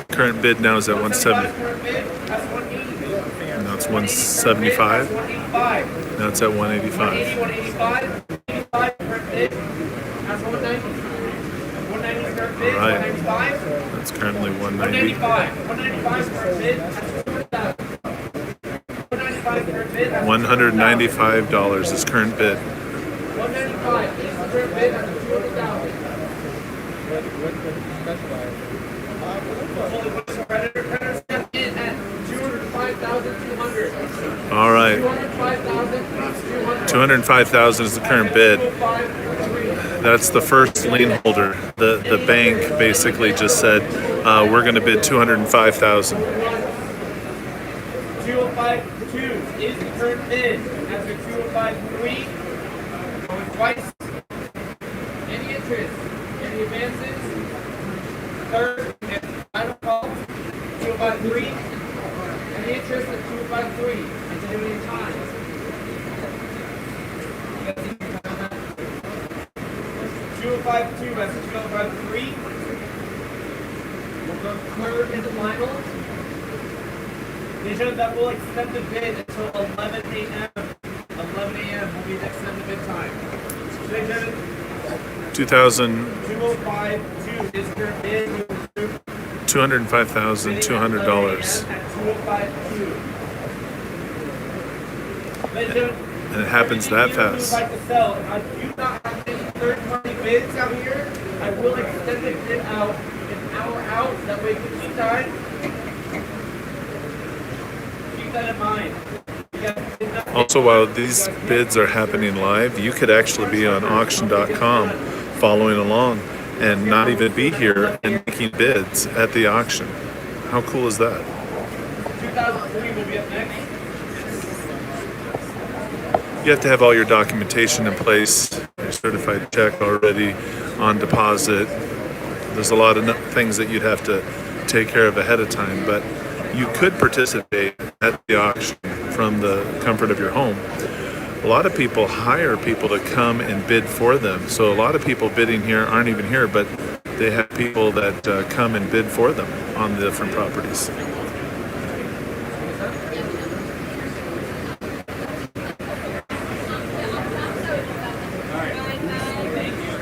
Current bid now is at $170,000. Now it's $175,000. Now it's at $185,000. All right. That's currently $190,000. $195 is current bid. $195 is current bid at $200,000. All right. $205,000 is the current bid. That's the first lien holder. The bank basically just said, we're going to bid 205,000. 2052 is the current bid. After 2053, going twice. Any interest, any advances, third and final call, 2053. Any interest at 253. Continuing time. 2052 as 2053. We'll go third and final. They showed that we'll extend the bid until 11 a.m. 11 a.m. will be the extended bid time. So they showed 2052 is current bid. $205,200. At 2052. And it happens that fast. If I do not have any third-party bids out here, I will extend the bid out an hour out. That way, we can keep time. Keep that in mind. Also, while these bids are happening live, you could actually be on auction.com following along and not even be here and making bids at the auction. How cool is that? 2003 will be up next. You have to have all your documentation in place, your certified check already on deposit. There's a lot of things that you'd have to take care of ahead of time, but you could participate at the auction from the comfort of your home. A lot of people hire people to come and bid for them. So a lot of people bidding here aren't even here, but they have people that come and bid for them on the different properties.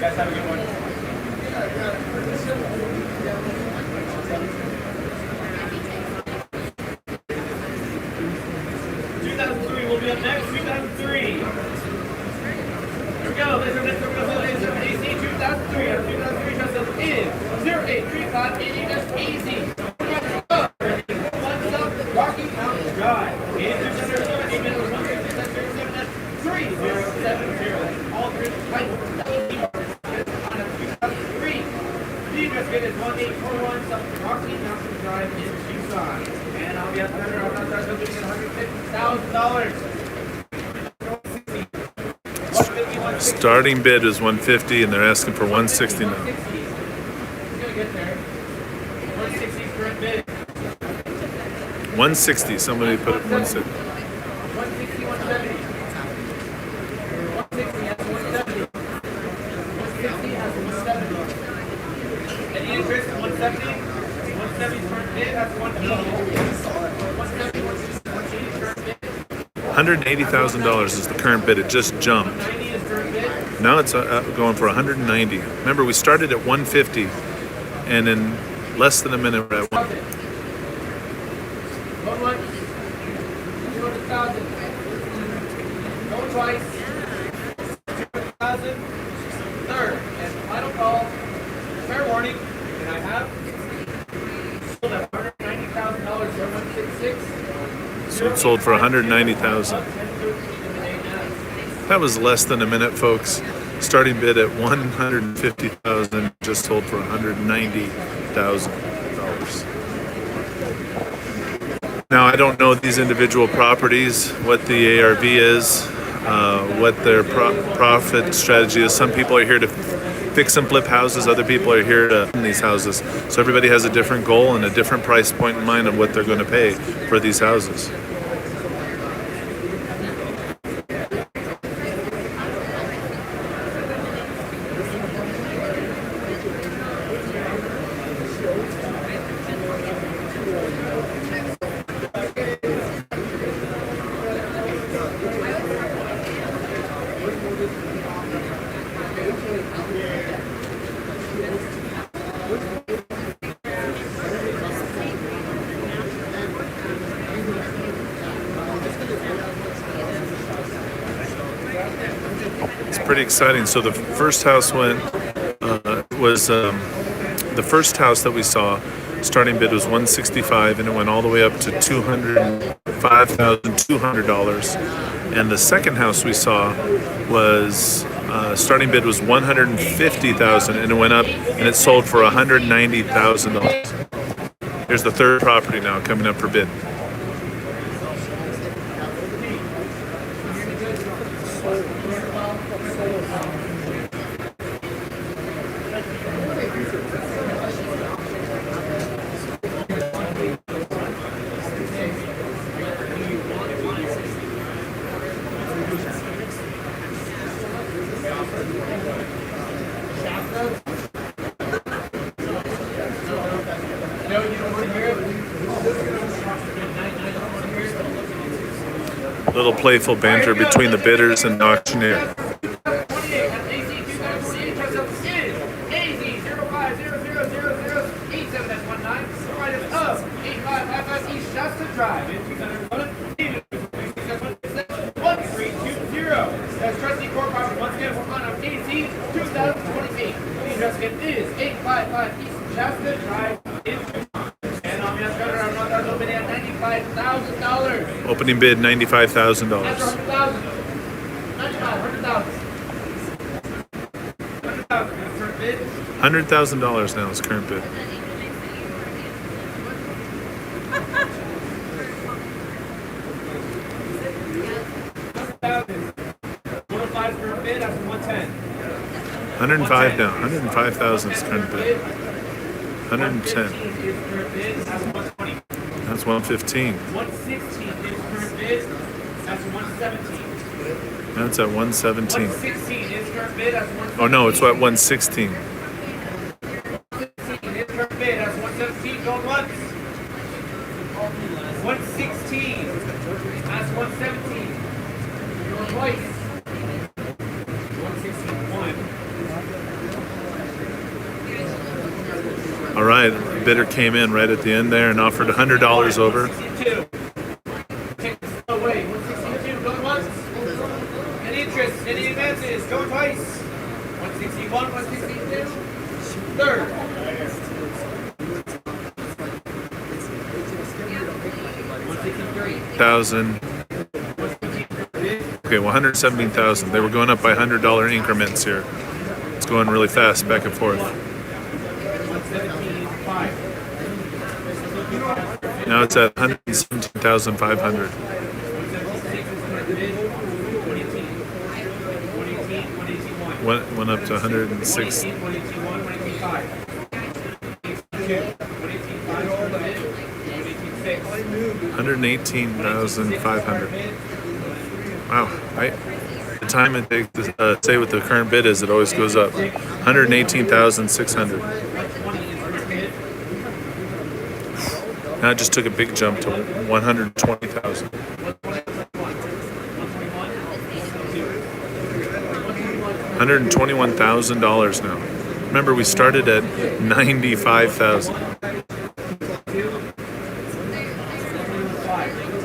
Guys, have a good one. 2003 will be up next. 2003. Here we go. There's our next AC 2003. 2003 just as is 0835 just easy. What's up? Rocky Mountain Drive. 3070. All three types. It is 1841 South Rocky Mountain Drive in Tucson. And I'll be at the $150,000. Starting bid is 150 and they're asking for 160 now. 160, somebody put it 160. 160, 170. 160 has 170. 160 has 170. Any interest in 170? 170 current bid has 180. 170, 180 current bid. $180,000 is the current bid. It just jumped. 90 is current bid. Now it's going for 190. Remember, we started at 150, and in less than a minute we're at 1. Going once. 200,000. Going twice. 200,000. Third and final call. Fair warning. And I have sold at $190,000 for 166. So it sold for 190,000. That was less than a minute, folks. Starting bid at 150,000, just sold for $190,000. Now I don't know these individual properties, what the ARV is, what their profit strategy is. Some people are here to fix and flip houses, other people are here to own these houses. So everybody has a different goal and a different price point in mind of what they're going to pay for these houses. Pretty exciting. So the first house was the first house that we saw. Starting bid was $165, and it went all the way up to $205,200. And the second house we saw was Starting bid was $150,000, and it went up, and it sold for $190,000. Here's the third property now coming up for bid. Little playful banter between the bidders and the auctioneer. That's trustee court property once again for on AC 2028. The address again is 855 East Shasta Drive in and on the other I'm not opening at $95,000. Opening bid $95,000. That's $100,000. $100,000 now is current bid. Bid after 110. 105 now. 105,000 is current bid. 110. That's 115. 116 is current bid. That's 117. That's at 117. 116 is current bid. That's 117. Oh no, it's at 116. 116 is current bid. That's 117. Going once. 116. That's 117. Going twice. 161. All right, bidder came in right at the end there and offered $100 over. 162. Away. 162. Going once. Any interest? Any advances? Going twice. 161. 162. Third. 163. 1,000. Okay, well, 117,000. They were going up by $100 increments here. It's going really fast, back and forth. 117.5. Now it's at 117,500. Went up to 106. 118,500. Wow, the time it takes to say what the current bid is, it always goes up. 118,600. Now it just took a big jump to 120,000. $121,000 now. Remember, we started at 95,000.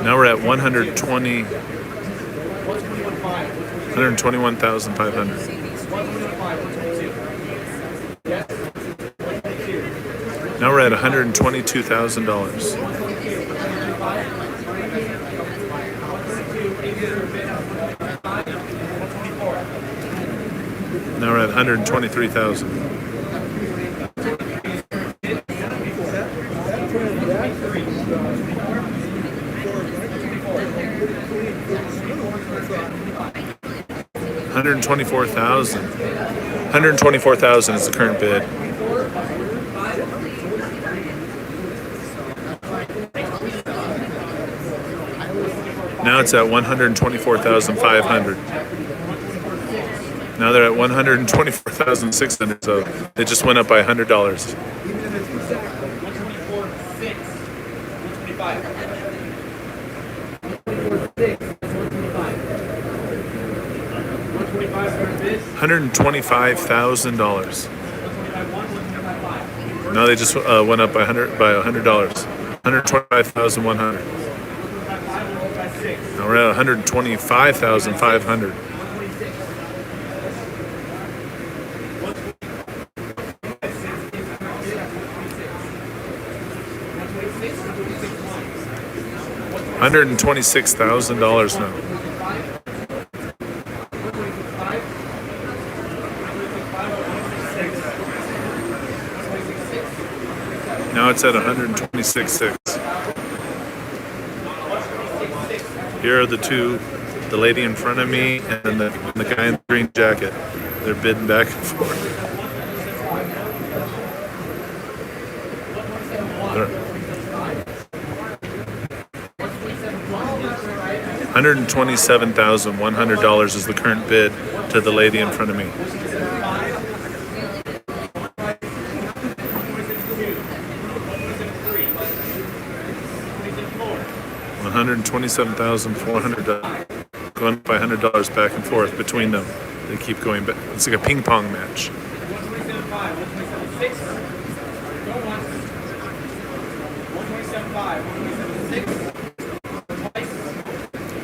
Now we're at 121,500. Now we're at $122,000. Now we're at 123,000. $124,000 is the current bid. Now it's at 124,500. Now they're at 124,600, so they just went up by $100. $125,000. No, they just went up by $100. $125,100. Now we're at $125,500. $126,000 now. Now it's at 126.6. Here are the two, the lady in front of me and the guy in the green jacket. They're bidding back and forth. $127,100 is the current bid to the lady in front of me. $127,400, going up by $100 back and forth between them. They keep going back. It's like a ping pong match.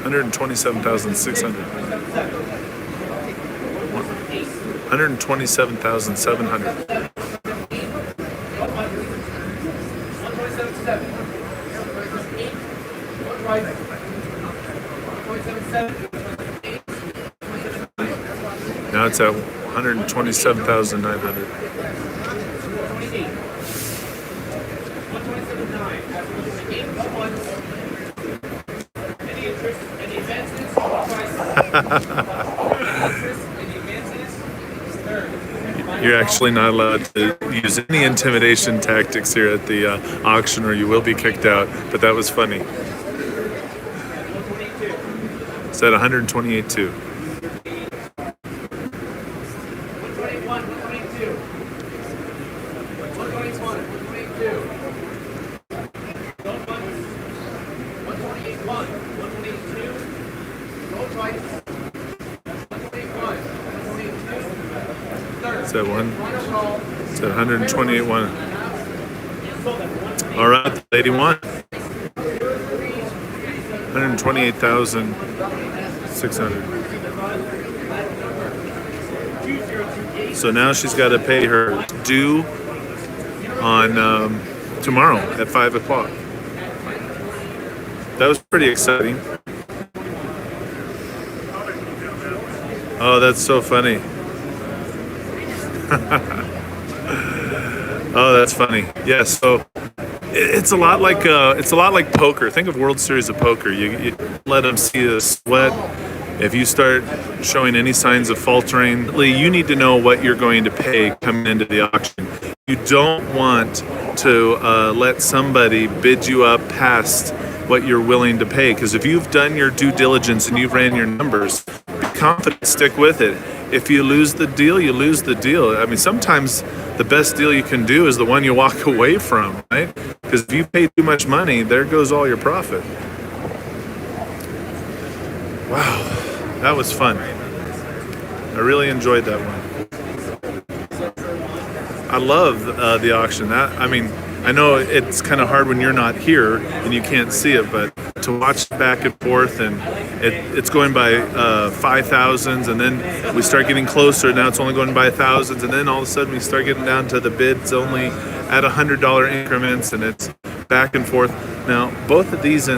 $127,600. $127,700. Now it's at 127,900. You're actually not allowed to use any intimidation tactics here at the auction, or you will be kicked out. But that was funny. It's at 128.2. It's at 128.1. All right, the lady won. 128,600. So now she's got to pay her due on tomorrow at 5 o'clock. That was pretty exciting. Oh, that's so funny. Oh, that's funny. Yeah, so it's a lot like poker. Think of World Series of Poker. You let them see the sweat. If you start showing any signs of faltering, you need to know what you're going to pay coming into the auction. You don't want to let somebody bid you up past what you're willing to pay, because if you've done your due diligence and you've ran your numbers, be confident, stick with it. If you lose the deal, you lose the deal. I mean, sometimes the best deal you can do is the one you walk away from, right? Because if you pay too much money, there goes all your profit. Wow, that was fun. I really enjoyed that one. I love the auction. I know it's kind of hard when you're not here and you can't see it, but to watch back and forth, and it's going by 5,000s, and then we start getting closer. Now it's only going by thousands, and then all of a sudden we start getting down to the bids only at $100 increments, and it's back and forth. Now both of these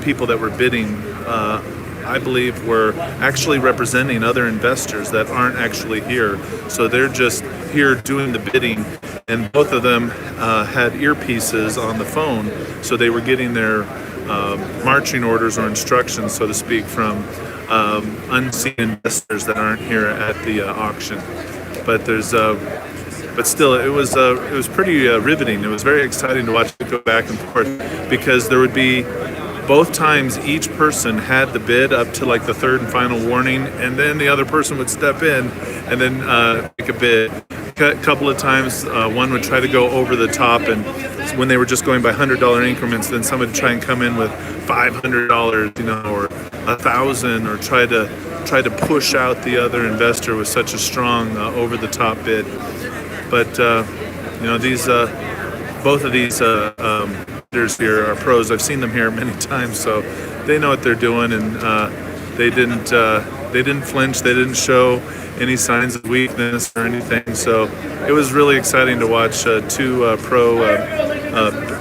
people that were bidding, I believe, were actually representing other investors that aren't actually here. So they're just here doing the bidding, and both of them had earpieces on the phone, so they were getting their marching orders or instructions, so to speak, from unseen investors that aren't here at the auction. But still, it was pretty riveting. It was very exciting to watch it go back and forth, because there would be, both times each person had the bid up to like the third and final warning, and then the other person would step in and then make a bid. A couple of times one would try to go over the top, and when they were just going by $100 increments, then someone would try and come in with $500, or $1,000, or try to push out the other investor with such a strong over the top bid. But these both of these bidders here are pros. I've seen them here many times, so they know what they're doing, and they didn't flinch. They didn't show any signs of weakness or anything. So it was really exciting to watch two pro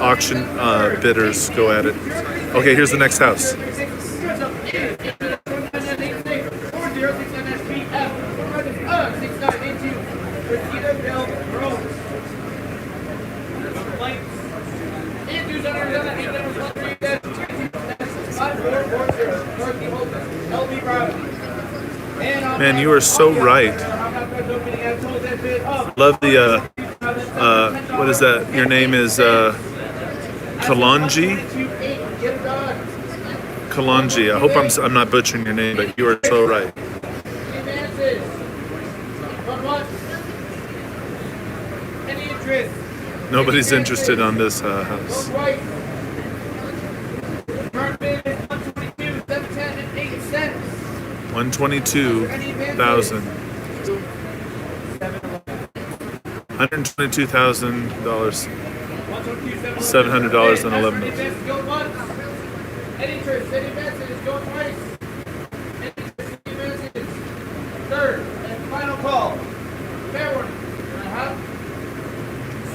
auction bidders go at it. Okay, here's the next house. Man, you are so right. Love the what is that? Your name is Kalonji. Kalonji. I hope I'm not butchering your name, but you are so right. Any interest? Nobody's interested on this house. Right. Current bid is 122,710.08. 122,000. $122,000. $700.11. Go once. Any interest? Any messages? Go twice. Any interest? Any messages? Third and final call. Fair one.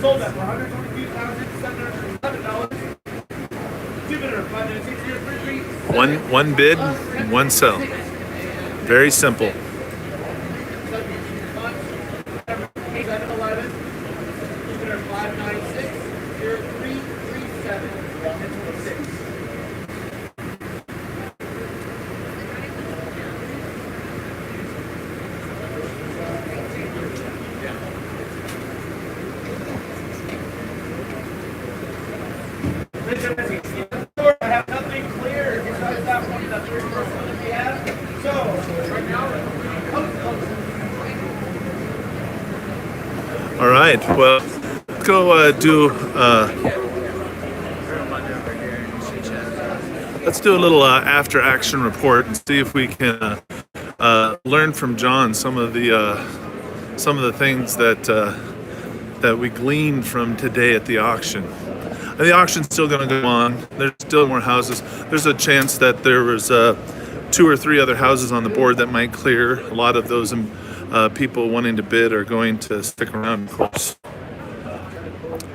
Sold that for $122,711. Jupiter, 596 One bid, one sell. Very simple. 711. Jupiter, 596-0337. I have nothing clear besides that one, the third person that we have. So, right now, All right. Well, let's go do. Let's do a little after action report and see if we can learn from John some of the things that we gleaned from today at the auction. And the auction's still going to go on. There's still more houses. There's a chance that there was 2 or 3 other houses on the board that might clear. A lot of those people wanting to bid are going to stick around, of course.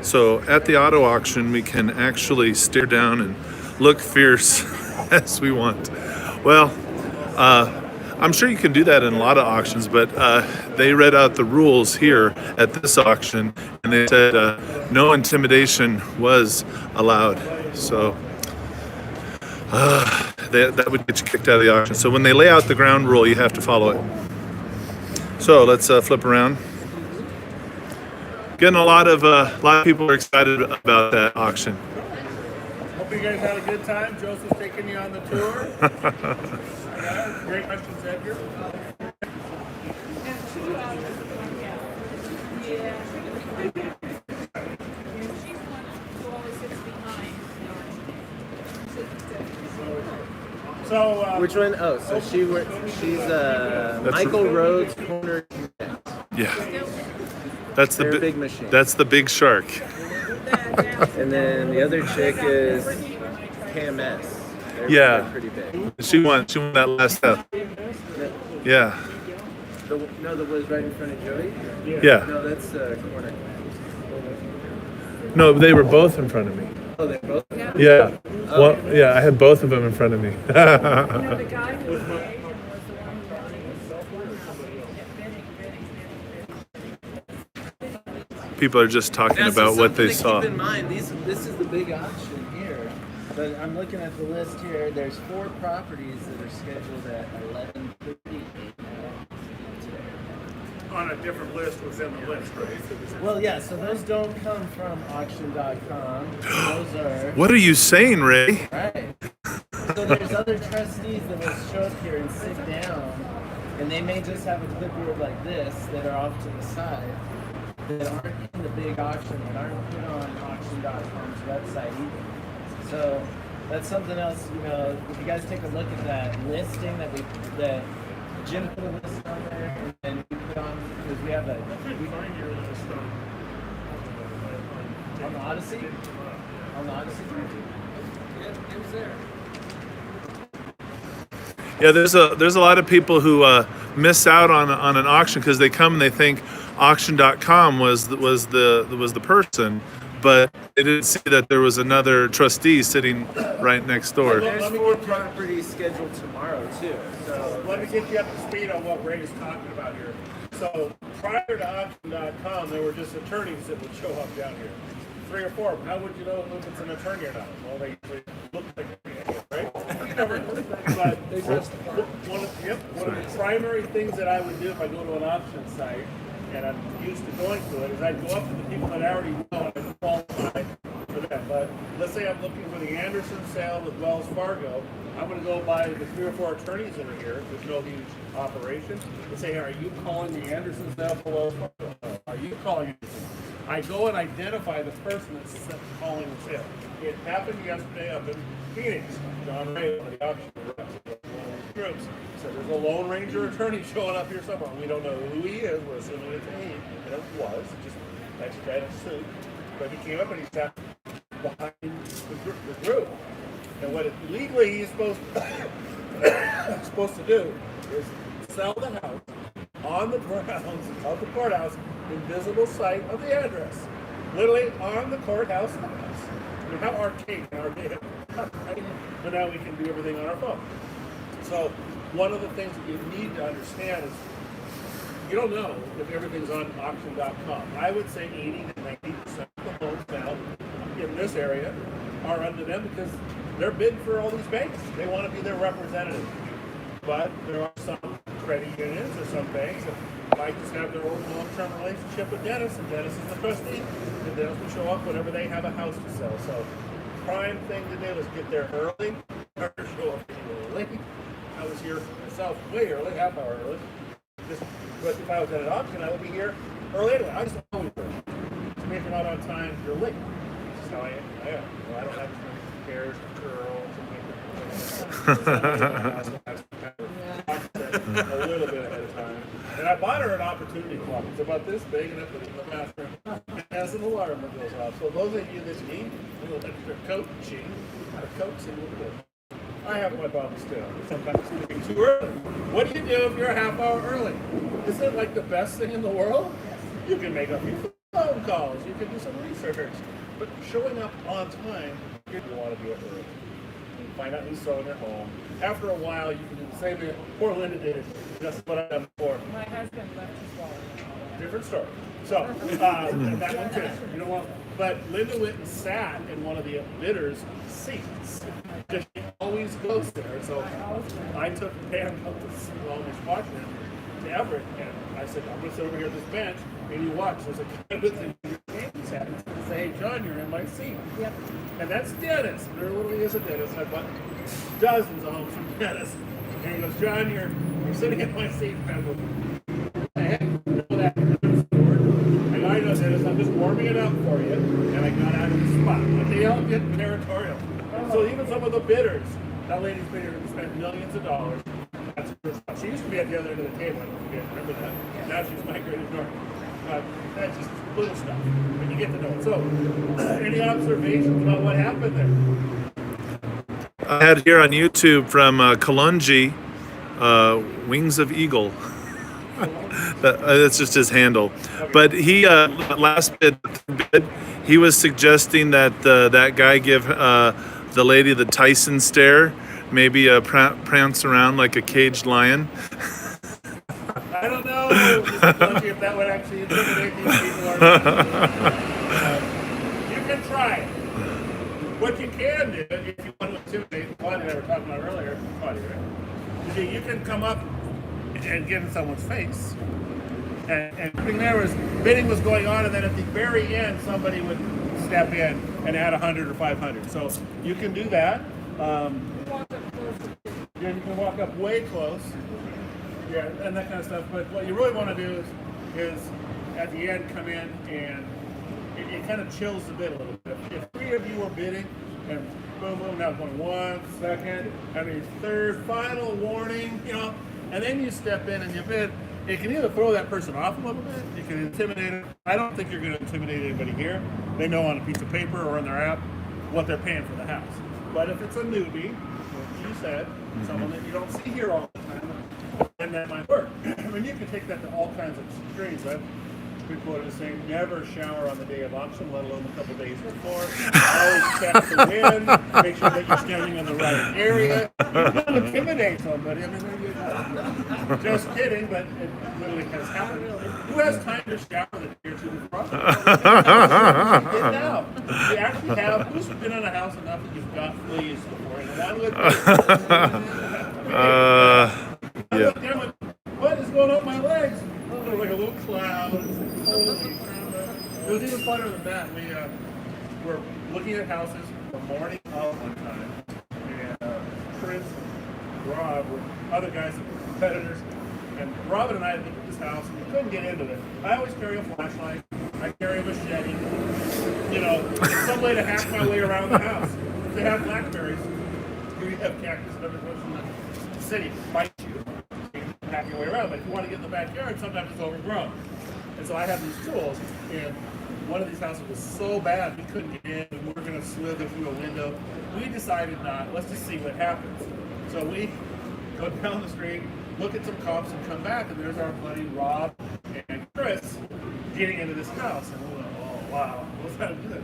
So at the auto auction, we can actually stare down and look fierce as we want. Well, I'm sure you can do that in a lot of auctions, but they read out the rules here at this auction, and they said no intimidation was allowed. So that would get you kicked out of the auction. So when they lay out the ground rule, you have to follow it. So let's flip around. Getting a lot of people are excited about that auction. hope you guys had a good time. Joseph's taking you on the tour. Great questions, Edgar. So, Which one? Oh, so she's Michael Rhodes corner. Yeah, that's the They're a big machine. That's the big shark. And then the other chick is KMS. They're Yeah. pretty big. She won that last step. Yeah, The was right in front of Joey? yeah. No, that's corner. No, they were both in front of me. Oh, they both? Yeah. Well, yeah, I had both of them in front of me. You know, the guy who was the agent was the one who brought in People are just talking about what they saw. Keep in mind, this is the big auction here. But I'm looking at the list here. There's 4 properties that are scheduled at 11:30 today. on a different list within the list, right? Well, yeah. So those don't come from auction.com. Those are What are you saying, Ray? right. So there's other trustees that will show up here and sit down, and they may just have a clipboard like this that are off to the side that aren't in the big auction and aren't put on auction.com's website either. So that's something else, you know, if you guys take a look at that listing that Jim put a list on there and then we put on, because we have Find your list on the Odyssey? On the Odyssey? Yeah, it was there. Yeah, there's a lot of people who miss out on an auction because they come and they think auction.com was the person, but they didn't see that there was another trustee sitting right next door. There's 4 properties scheduled tomorrow too. So Let me get you up to speed on what Ray is talking about here. So prior to auction.com, there were just attorneys that would show up down here. 3 or 4. How would you know if it's an attorney or not? Well, they usually look like an idiot, right? never know. But one of the primary things that I would do if I go to an auction site, and I'm used to going to it, is I'd go up to the people that I already know and qualify for them. But let's say I'm looking for the Anderson sale with Wells Fargo. I'm going to go by the 3 or 4 attorneys that are here. There's no huge operation. And say, are you calling the Anderson sale for Wells Fargo? No. Are you calling Anderson? I go and identify the person that's calling the sale. It happened yesterday up in Phoenix. John Ray, one of the auction groups, said there's a Lone Ranger attorney showing up here somewhere. We don't know who he is. We're assuming it's a he. And it was. Just nice guy in a suit. But he came up and he sat behind the group. And what legally he's supposed to do is sell the house on the grounds of the courthouse, invisible sight of the address. Literally on the courthouse house. I mean, how archaic in our day. But now we can do everything on our phone. So one of the things that you need to understand is you don't know if everything's on auction.com. I would say 80 to 90% of the homes now in this area are under them because they're bidding for all these banks. They want to be their representative. But there are some credit unions or some banks that might just have their own long-term relationship with Dennis, and Dennis is the trustee, and Dennis will show up whenever they have a house to sell. So prime thing to do is get there early, or show up late. I was here myself way early, half hour early. But if I was at an auction, I would be here early anyway. I just always early. So if you're not on time, you're late. That's how I am. Well, I don't have as many hairs and curls and a little bit ahead of time. And I bought her an opportunity clock. It's about this big, and I put it in the bathroom. It has an alarm that goes off. So those of you that need a little extra coaching, I have my problems too. Sometimes sleeping too early. What do you do if you're a half hour early? Isn't it like the best thing in the world? You can make a few phone calls. You can do some research. But showing up on time, you want to do it early. You find out who's selling their home. After a while, you can do the same thing. Poor Linda did it. That's what I've done before. My husband left his wallet. Different story. So, and that one too. You don't want. But Linda went and sat in one of the bidders' seats. Because she always goes there. So I took Pam up to always watching him to Everett, and I said, I'm going to sit over here at this bench, and you watch. There's a candidate in your hands hat. And say, hey, John, you're in my seat. Yep. And that's Dennis. There literally is a Dennis. I bought dozens of homes from Dennis. And he goes, John, you're sitting in my seat. And I go, I know Dennis, I'm just warming it up for you. And I got out of the spot. But they all get territorial. So even some of the bidders, that lady's bidder who spent millions of dollars. That's her spot. She used to be at the other end of the table. I don't know if you guys remember that. Now she's migrated north. That's just little stuff. But you get to know it. So, any observations about what happened there? I had here on YouTube from Kalungi, Wings of Eagle. That's just his handle. But he, last bid, he was suggesting that that guy give the lady the Tyson stare, maybe prance around like a caged lion. I don't know if that would actually intimidate these people or not. You can try it. What you can do, if you want to intimidate, Claudia and I were talking about earlier, Claudia, right? You can come up and get in someone's face. And bidding was going on, and then at the very end, somebody would step in and add 100 or 500. So you can do that. You can walk up way close. Yeah, and that kind of stuff. But what you really want to do is at the end come in and it kind of chills the bid a little bit. If 3 of you were bidding and boom, boom, now going 1 second, I mean third, final warning, and then you step in and you bid, it can either throw that person off a little bit, it can intimidate them. I don't think you're going to intimidate anybody here. They know on a piece of paper or in their app what they're paying for the house. But if it's a newbie, like you said, someone that you don't see here all the time, then that might work. I mean, you can take that to all kinds of extremes. I've been quoted as saying, never shower on the day of auction, let alone a couple days before. Always check the wind, make sure that you're standing in the right area. You can intimidate somebody. I mean, Just kidding, but it literally has happened. Who has time to shower the day or two before? Get out. You actually have. Who's been in a house enough that you've got fleas before? And one look. I looked down and went, what is going on with my legs? Oh, like a little cloud. Holy crap. It was even funnier than that. We were looking at houses the morning of one time. And Chris and Rob were other guys that were competitors. And Robin and I looked at this house and we couldn't get into it. I always carry a flashlight. I carry a machete. You know, some way to hack my way around the house. If they have blackberries, here you have cactus and everything from the city bite you. Hack your way around. But if you want to get in the backyard, sometimes it's overgrown. And so I have these tools, and one of these houses was so bad we couldn't get in, and we were going to slither through a window. We decided not. Let's just see what happens. So we go down the street, look at some cops, and come back, and there's our buddy Rob and Chris getting into this house. And we went, oh wow, what's that? That's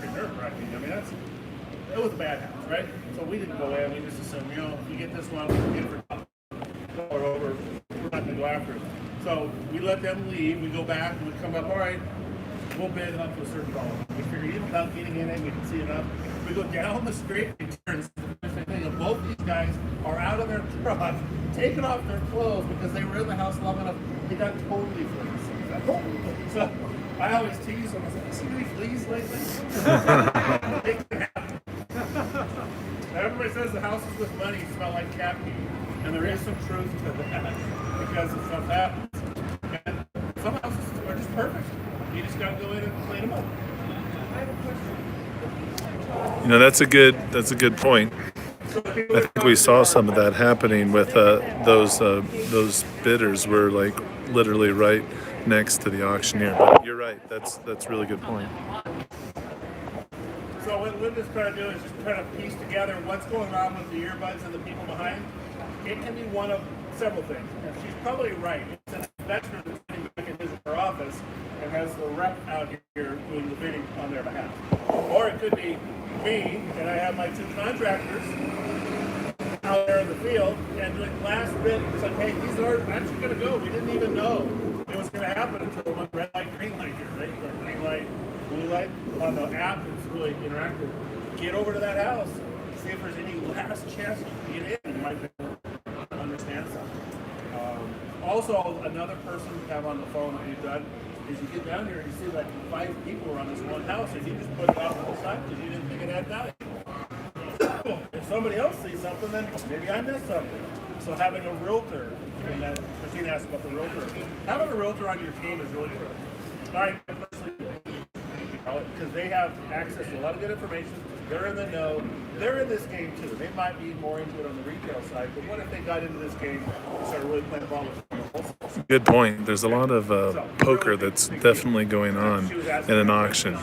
pretty nerve-wracking. I mean, it was a bad house, right? So we didn't go in. We just assumed, you know, if we get this one, we'll get it for or over, we're not going to go after it. So we let them leave, we go back, and we come up, all right, we'll bid it up to a certain dollar. We figure even without getting in it, we can see enough. We go down the street, and both these guys are out of their truck, taking off their clothes because they were in the house long enough, they got totally fleas. So I always tease them, I said, you seen any fleas lately? It can happen. Everybody says the houses with money smell like cat pee. And there is some truth to that because of stuff happens. And some houses are just perfect. You just got to go in and clean them up. I have a question. You know, that's a good point. I think we saw some of that happening with those bidders were like literally right next to the auctioneer. But you're right. That's a really good point. So what Linda's trying to do is just kind of piece together what's going on with the earbuds and the people behind. It can be one of several things. And she's probably right. It's an investor that's sitting back in her office and has the rep out here doing the bidding on their behalf. Or it could be me, and I have my two contractors out there in the field and doing last bid. It's like, hey, these are actually going to go. We didn't even know it was going to happen until one red light, green light here, right? Or green light, blue light on the app. It's really interactive. Get over to that house. See if there's any last chance to get in. You might be able to understand something. Also, another person you have on the phone that you've done is you get down here and you see like 5 people are on this one house and you just put it off to the side because you didn't think it had value. If somebody else sees something, then maybe I missed something. So having a realtor, and that Christine asked about the realtor, having a realtor on your team is really good. I personally because they have access to a lot of good information. They're in the know. They're in this game too. They might be more into it on the retail side, but what if they got into this game and started really playing ball with them? Good point. There's a lot of poker that's definitely going on in an auction.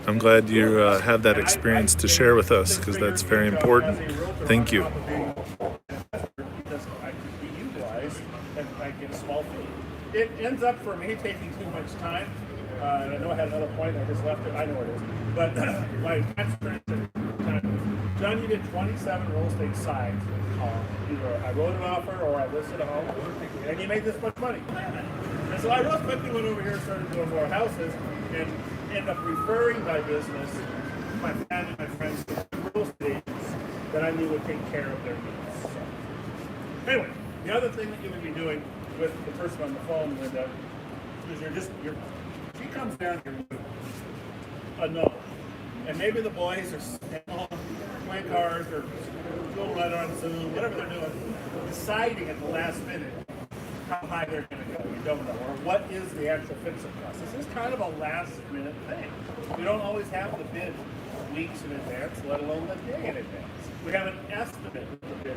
I'm glad you have that experience to share with us because that's very important. Thank you. It ends up for me taking too much time. And I know I had another point, I just left it. I know it is. But my tax return, John, you did 27 real estate sides. Either I wrote an offer or I listed a home, and you made this much money. And so I real quickly went over here and started doing more houses, and ended up referring my business, my family, my friends, to real estate agents that I knew would take care of their needs. So, anyway, the other thing that you would be doing with the person on the phone, Linda, is she comes down here with a no. And maybe the boys are playing cards or going right on Zoom, whatever they're doing, deciding at the last minute how high they're going to go. You don't know. Or what is the actual fixing cost. This is kind of a last minute thing. We don't always have the bid weeks in advance, let alone the day in advance. We have an estimate of the bid,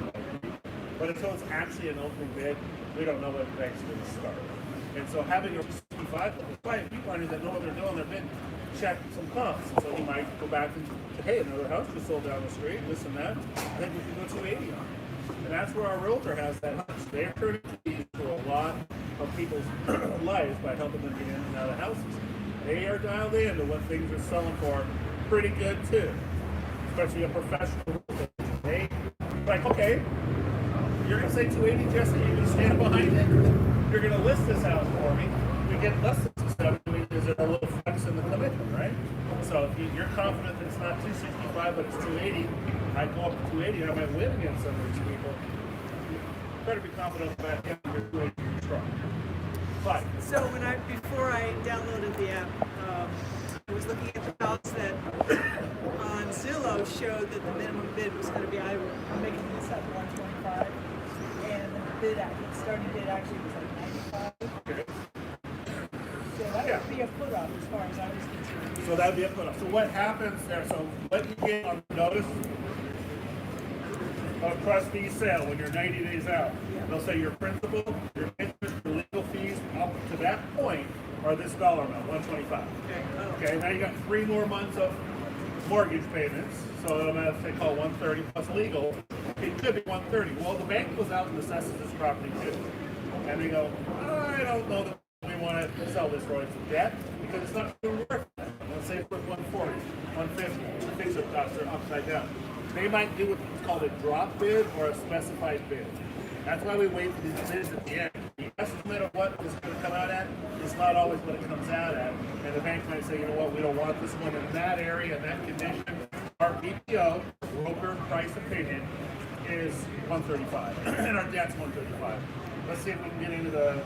but until it's actually an opening bid, we don't know when it's going to start. And so having a 65 people on here that know what they're doing, they've been checking some comps. And so he might go back and say, hey, another house just sold down the street, this and that. I think we can go 280 on it. And that's where our realtor has that hunch. They're turning keys to a lot of people's lives by helping them get in and out of houses. They are dialed in to what things are selling for pretty good too. Especially a professional realtor. They like, okay, you're gonna say 280, Jesse. You're gonna stand behind it. You're gonna list this house for me. We get less than 270. Is there a little flex in the commitment, right? So if you're confident that it's not 265, but it's 280, I go up to 280. I might win against some of these people. You better be confident about that. You're 280 strong. But So before I downloaded the app, I was looking at the house that on Zillow showed that the minimum bid was going to be, I'm making this at 125, and the starting bid actually was like 95. So that would be a put off as far as I was concerned. so that'd be a put off. So what happens there? So what you get on notice of trustee sale when you're 90 days out, they'll say your principal, your interest, your legal fees up to that point are this dollar amount, 125. Okay, now you got 3 more months of mortgage payments, so I'm gonna say call 130 plus legal. It could be 130. Well, the bank goes out and assesses this property too, and they go, I don't know that we want to sell this for debt because it's not really worth that. Let's say it's worth 140, 150. Fix-it costs are upside down. They might do what's called a drop bid or a specified bid. That's why we wait for these bids at the end. The estimate of what is going to come out at is not always what it comes out at. And the bank might say, you know what, we don't want this one in that area, in that condition. Our BPO, broker price opinion, is 135. And our debt's 135. Let's see if we can get into the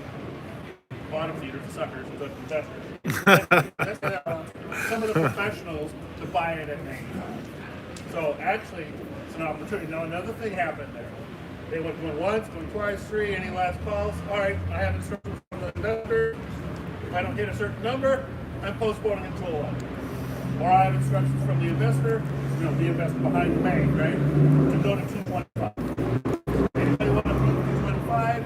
bottom feeder, the suckers, the investors. Let's get some of the professionals to buy it at 95. So actually, it's an opportunity. Now another thing happened there. They went once, went twice, 3, any last calls? All right, I have instructions from the investor. If I don't hit a certain number, I'm postponing until 11. Or I have instructions from the investor, the investor behind the bank, right, to go to 225. Anybody want to go to 225?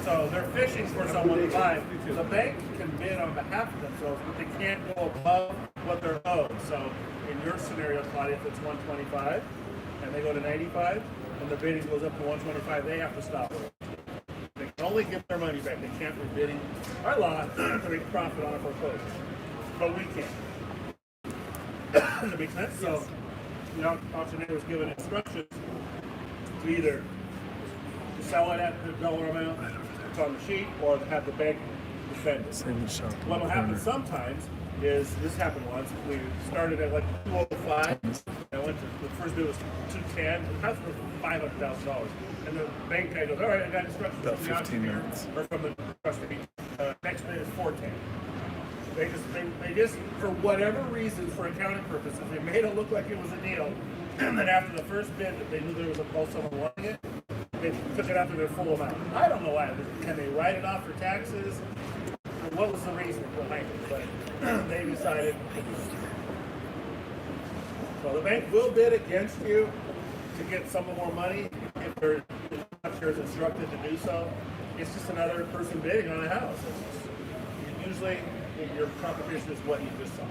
So they're fishing for someone to buy. The bank can bid on behalf of themselves, but they can't go above what they're owed. So in your scenario, Claudia, if it's 125 and they go to 95 and the bidding goes up to 125, they have to stop it. They can only get their money back. They can't be bidding our lot to make profit on a foreclosure. But we can. Does that make sense? So the auctioneer was given instructions to either sell it at the dollar amount that's on the sheet or have the bank defend it. What will happen sometimes is, this happened once, we started at like 205, I went to, the first bid was 210, the house was $500,000. And the bank guy goes, all right, I got instructions About from the 15 auctioneer, minutes. or from the trustee. Next bid is 410. They just, for whatever reasons, for accounting purposes, they made it look like it was a deal. And then after the first bid, that they knew there was a call someone wanting it, they took it after their full amount. I don't know why. Can they write it off for taxes? What was the reason behind it? But they decided. So the bank will bid against you to get some more money if they're instructed to do so. It's just another person bidding on a house. Usually your competition is what you just saw.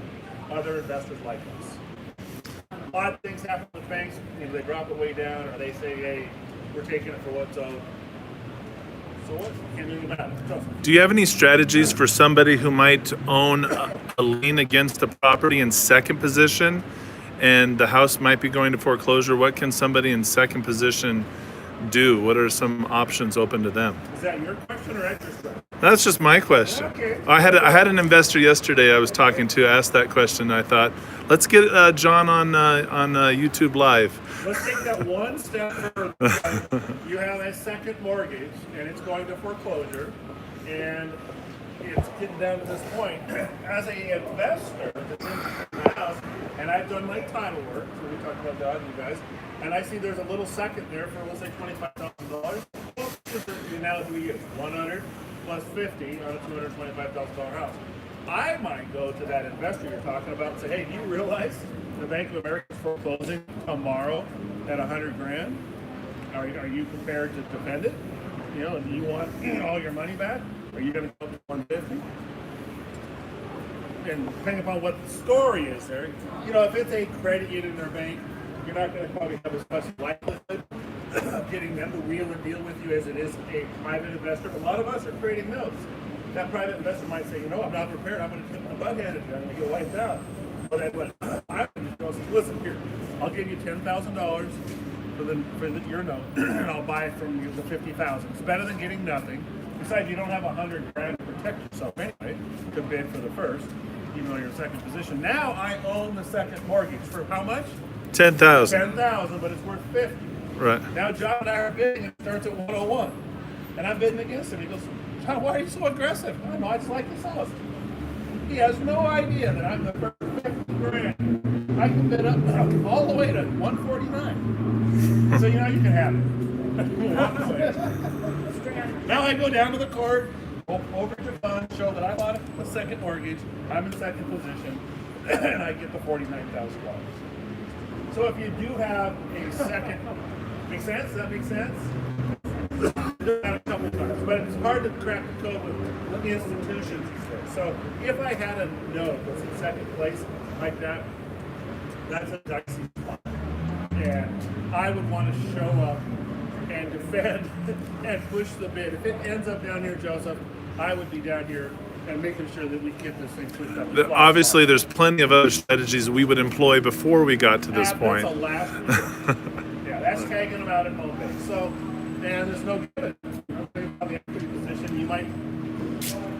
Other investors like us. Odd things happen with banks. They drop it way down, or they say, hey, we're taking it for what's owed. So what can you do about it? Do you have any strategies for somebody who might own a lien against a property in second position and the house might be going to foreclosure? What can somebody in second position do? What are some options open to them? Is that your question or extra question? That's just my question. Okay. I had an investor yesterday I was talking to ask that question. I thought, let's get John on YouTube Live. Let's take that one step further. You have a second mortgage, and it's going to foreclosure, and it's getting down to this point. As an investor that's in the house, and I've done my title work, so we talked about that, you guys, and I see there's a little second there for, let's say, $25,000. What is the analogy we use? 100 plus 50 on a $225,000 house. I might go to that investor you're talking about and say, hey, do you realize the Bank of America is foreclosing tomorrow at $100,000? Are you prepared to defend it? And do you want all your money back? Are you going to go to 150? And depending upon what the story is there, if it's a credit union or bank, you're not going to probably have as much likelihood of getting them to wheel and deal with you as it is a private investor. A lot of us are creating notes. That private investor might say, I'm not prepared. I'm going to take my butt headed. I'm going to get wiped out. But then what I'm going to do is, listen, here, I'll give you $10,000 your note, and I'll buy it from you for 50,000. It's better than getting nothing. Besides, you don't have 100 grand to protect yourself anyway to bid for the first, even though you're in second position. Now I own the second mortgage for how much? 10,000. 10,000, but it's worth 50. Right. Now John and I are bidding, and it starts at 101, and I'm bidding against him. He goes, John, why are you so aggressive? I know, I just like this house. He has no idea that I'm the first 50 grand. I can bid up all the way to 149. So you know you can have it. Now I go down to the court, over to fund, show that I bought a second mortgage, I'm in second position, and I get the $49,000. So if you do have a second, make sense? Does that make sense? Done that a couple times, but it's hard to crack the code with the institutions. So if I had a note that's in second place like that, that's a dicey spot. And I would want to show up and defend and push the bid. If it ends up down here, Joseph, I would be down here and making sure that we get this thing pushed up. Obviously, there's plenty of other strategies we would employ before we got to this point. That's a last yeah, that's tagging them out at home base. So, and there's no good. On the equity position, you might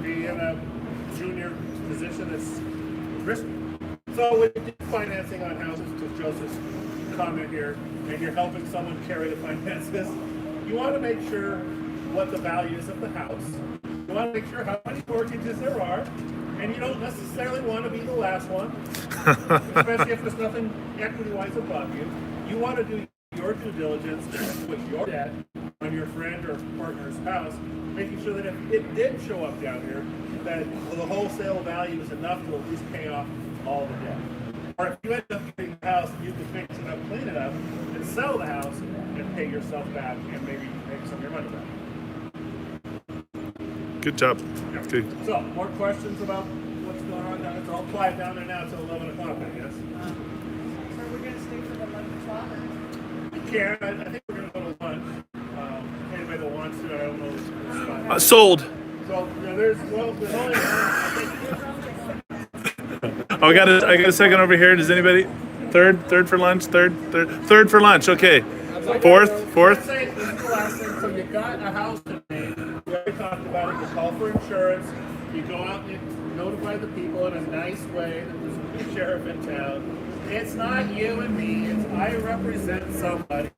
be in a junior position that's risky. So with financing on houses, to Joseph's comment here, and you're helping someone carry the finances, you want to make sure what the value is of the house. You want to make sure how many mortgages there are, and you don't necessarily want to be the last one, especially if there's nothing equity-wise above you. You want to do your due diligence with your debt on your friend or partner's house, making sure that if it did show up down here, that the wholesale value is enough to at least pay off all the debt. Or if you end up getting the house, you can fix it up, clean it up, and sell the house and pay yourself back and maybe make some of your money back. Good job. Yeah. Good. So, more questions about what's going on down there? It's all quiet down there now until 11 o'clock, I guess. So we're gonna stay for the 11 o'clock? You can. I think we're going to go to lunch. Anybody that wants to, I don't know. Sold. So, yeah, there's only one, I think. I got a second over here. Does anybody? Third for lunch. Third for lunch. Okay. Fourth. Let's say, this is the last thing. So you got a house to pay. We already talked about it. You call for insurance. You go out and you notify the people in a nice way that there's a sheriff in town. It's not you and me. It's I represent somebody.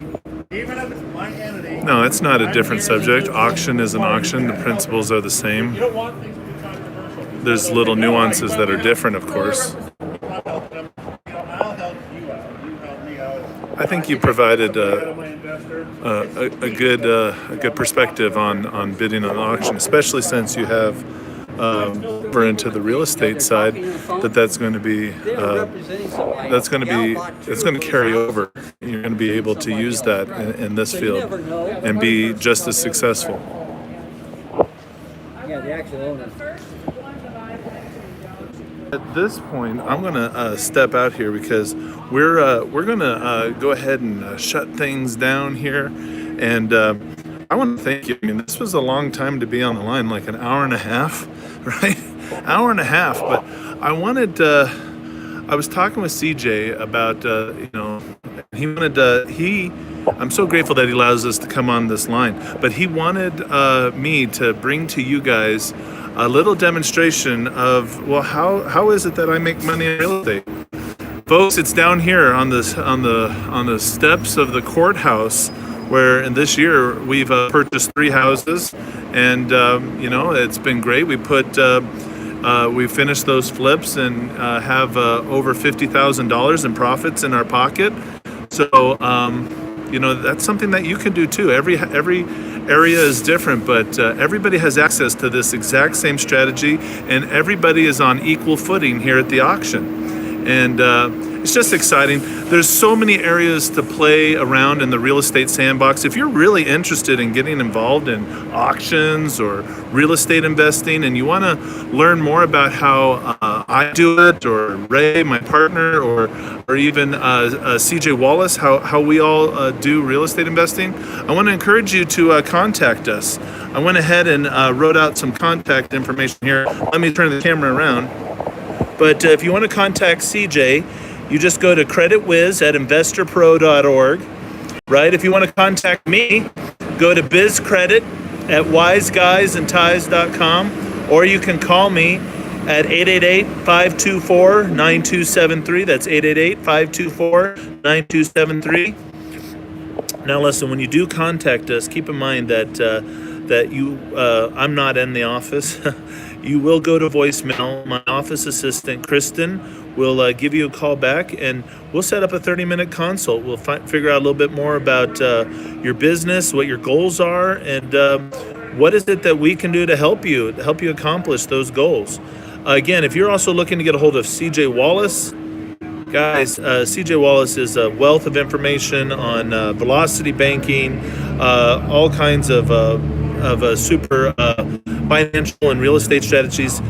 Even if it's my entity. No, it's not a I'm different here as subject. a Auction is an party. auction. The principles are the same. You don't want things to be controversial. There's So little they go, nuances "Oh, that you are want different, me of to course. I'll help them. I'll help you out. You help me out. I think you provided I'm my investor. a good perspective on bidding on auction, especially since you have over into the real estate side. That's going to be it's going to carry over. You're going to be able to use that in this field and be just as successful. Yeah, the actual owner. The first one that I went to, At this point, I'm gonna step out here because we're gonna go ahead and shut things down here, and I want to thank you. I mean, this was a long time to be on the line, like an hour and a half, right? Hour and a half. But I wanted. I was talking with CJ about he wanted I'm so grateful that he allows us to come on this line, but he wanted me to bring to you guys a little demonstration of, well, how is it that I make money in real estate? Folks, it's down here on the steps of the courthouse, where in this year we've purchased 3 houses, and it's been great. We finished those flips and have over $50,000 in profits in our pocket. So that's something that you can do too. Every area is different, but everybody has access to this exact same strategy, and everybody is on equal footing here at the auction. And it's just exciting. There's so many areas to play around in the real estate sandbox. If you're really interested in getting involved in auctions or real estate investing, and you want to learn more about how I do it, or Ray, my partner, or even CJ Wallace, how we all do real estate investing, I want to encourage you to contact us. I went ahead and wrote out some contact information here. Let me turn the camera around. But if you want to contact CJ, you just go to creditwiz@investorpro.org, right? If you want to contact me, go to bizcredit at wiseguysandties.com, or you can call me at 888-524-9273. That's 888-524-9273. Now, listen, when you do contact us, keep in mind that I'm not in the office. You will go to voicemail. My office assistant, Kristen, will give you a call back, and we'll set up a 30-minute consult. We'll figure out a little bit more about your business, what your goals are, and what is it that we can do to help you accomplish those goals. Again, if you're also looking to get a hold of CJ Wallace, guys, CJ Wallace is a wealth of information on velocity banking, all kinds of super financial and real estate strategies.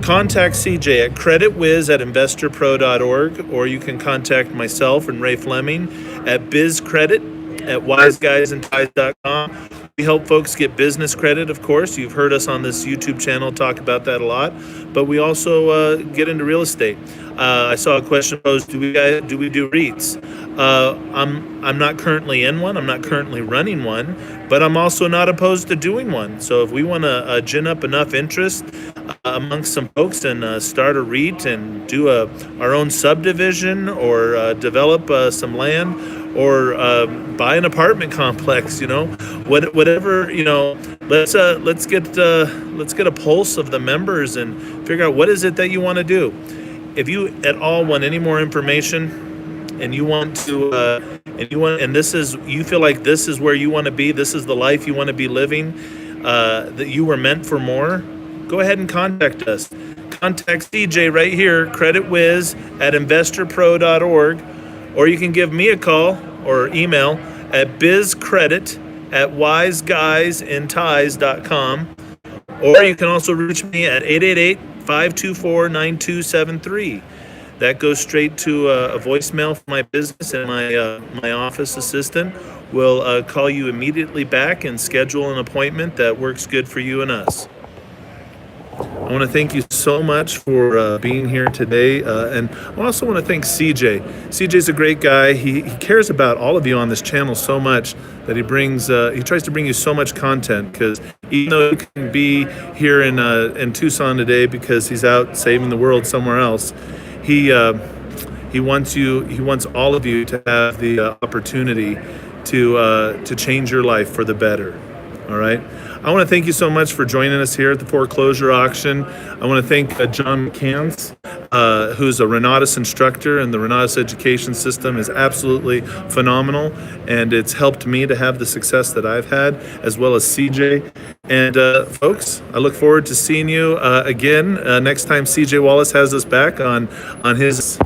Contact CJ at creditwiz@investorpro.org, or you can contact myself and Ray Fleming at bizcredit@wiseguysandties.com. We help folks get business credit, of course. You've heard us on this YouTube channel talk about that a lot, but we also get into real estate. I saw a question posed: Do we do REITs? I'm not currently in one. I'm not currently running one, but I'm also not opposed to doing one. So if we want to gin up enough interest amongst some folks and start a REIT and do our own subdivision, or develop some land, or buy an apartment complex, whatever, let's get a pulse of the members and figure out what is it that you want to do. If you at all want any more information, and you want to you feel like this is where you want to be, this is the life you want to be living, that you were meant for more, go ahead and contact us. Contact CJ right here, creditwiz@investorpro.org, or you can give me a call or email at bizcredit@wiseguysandties.com, or you can also reach me at 888-524-9273. That goes straight to a voicemail for my business, and my office assistant will call you immediately back and schedule an appointment that works good for you and us. I want to thank you so much for being here today, and I also want to thank CJ. CJ's a great guy. He cares about all of you on this channel so much that he tries to bring you so much content, because even though he can be here in Tucson today because he's out saving the world somewhere else, he wants all of you to have the opportunity to change your life for the better. All right. I want to thank you so much for joining us here at the foreclosure auction. I want to thank John McCants, who's a Renatus instructor, and the Renatus education system is absolutely phenomenal, and it's helped me to have the success that I've had, as well as CJ. And folks, I look forward to seeing you again next time CJ Wallace has us back on his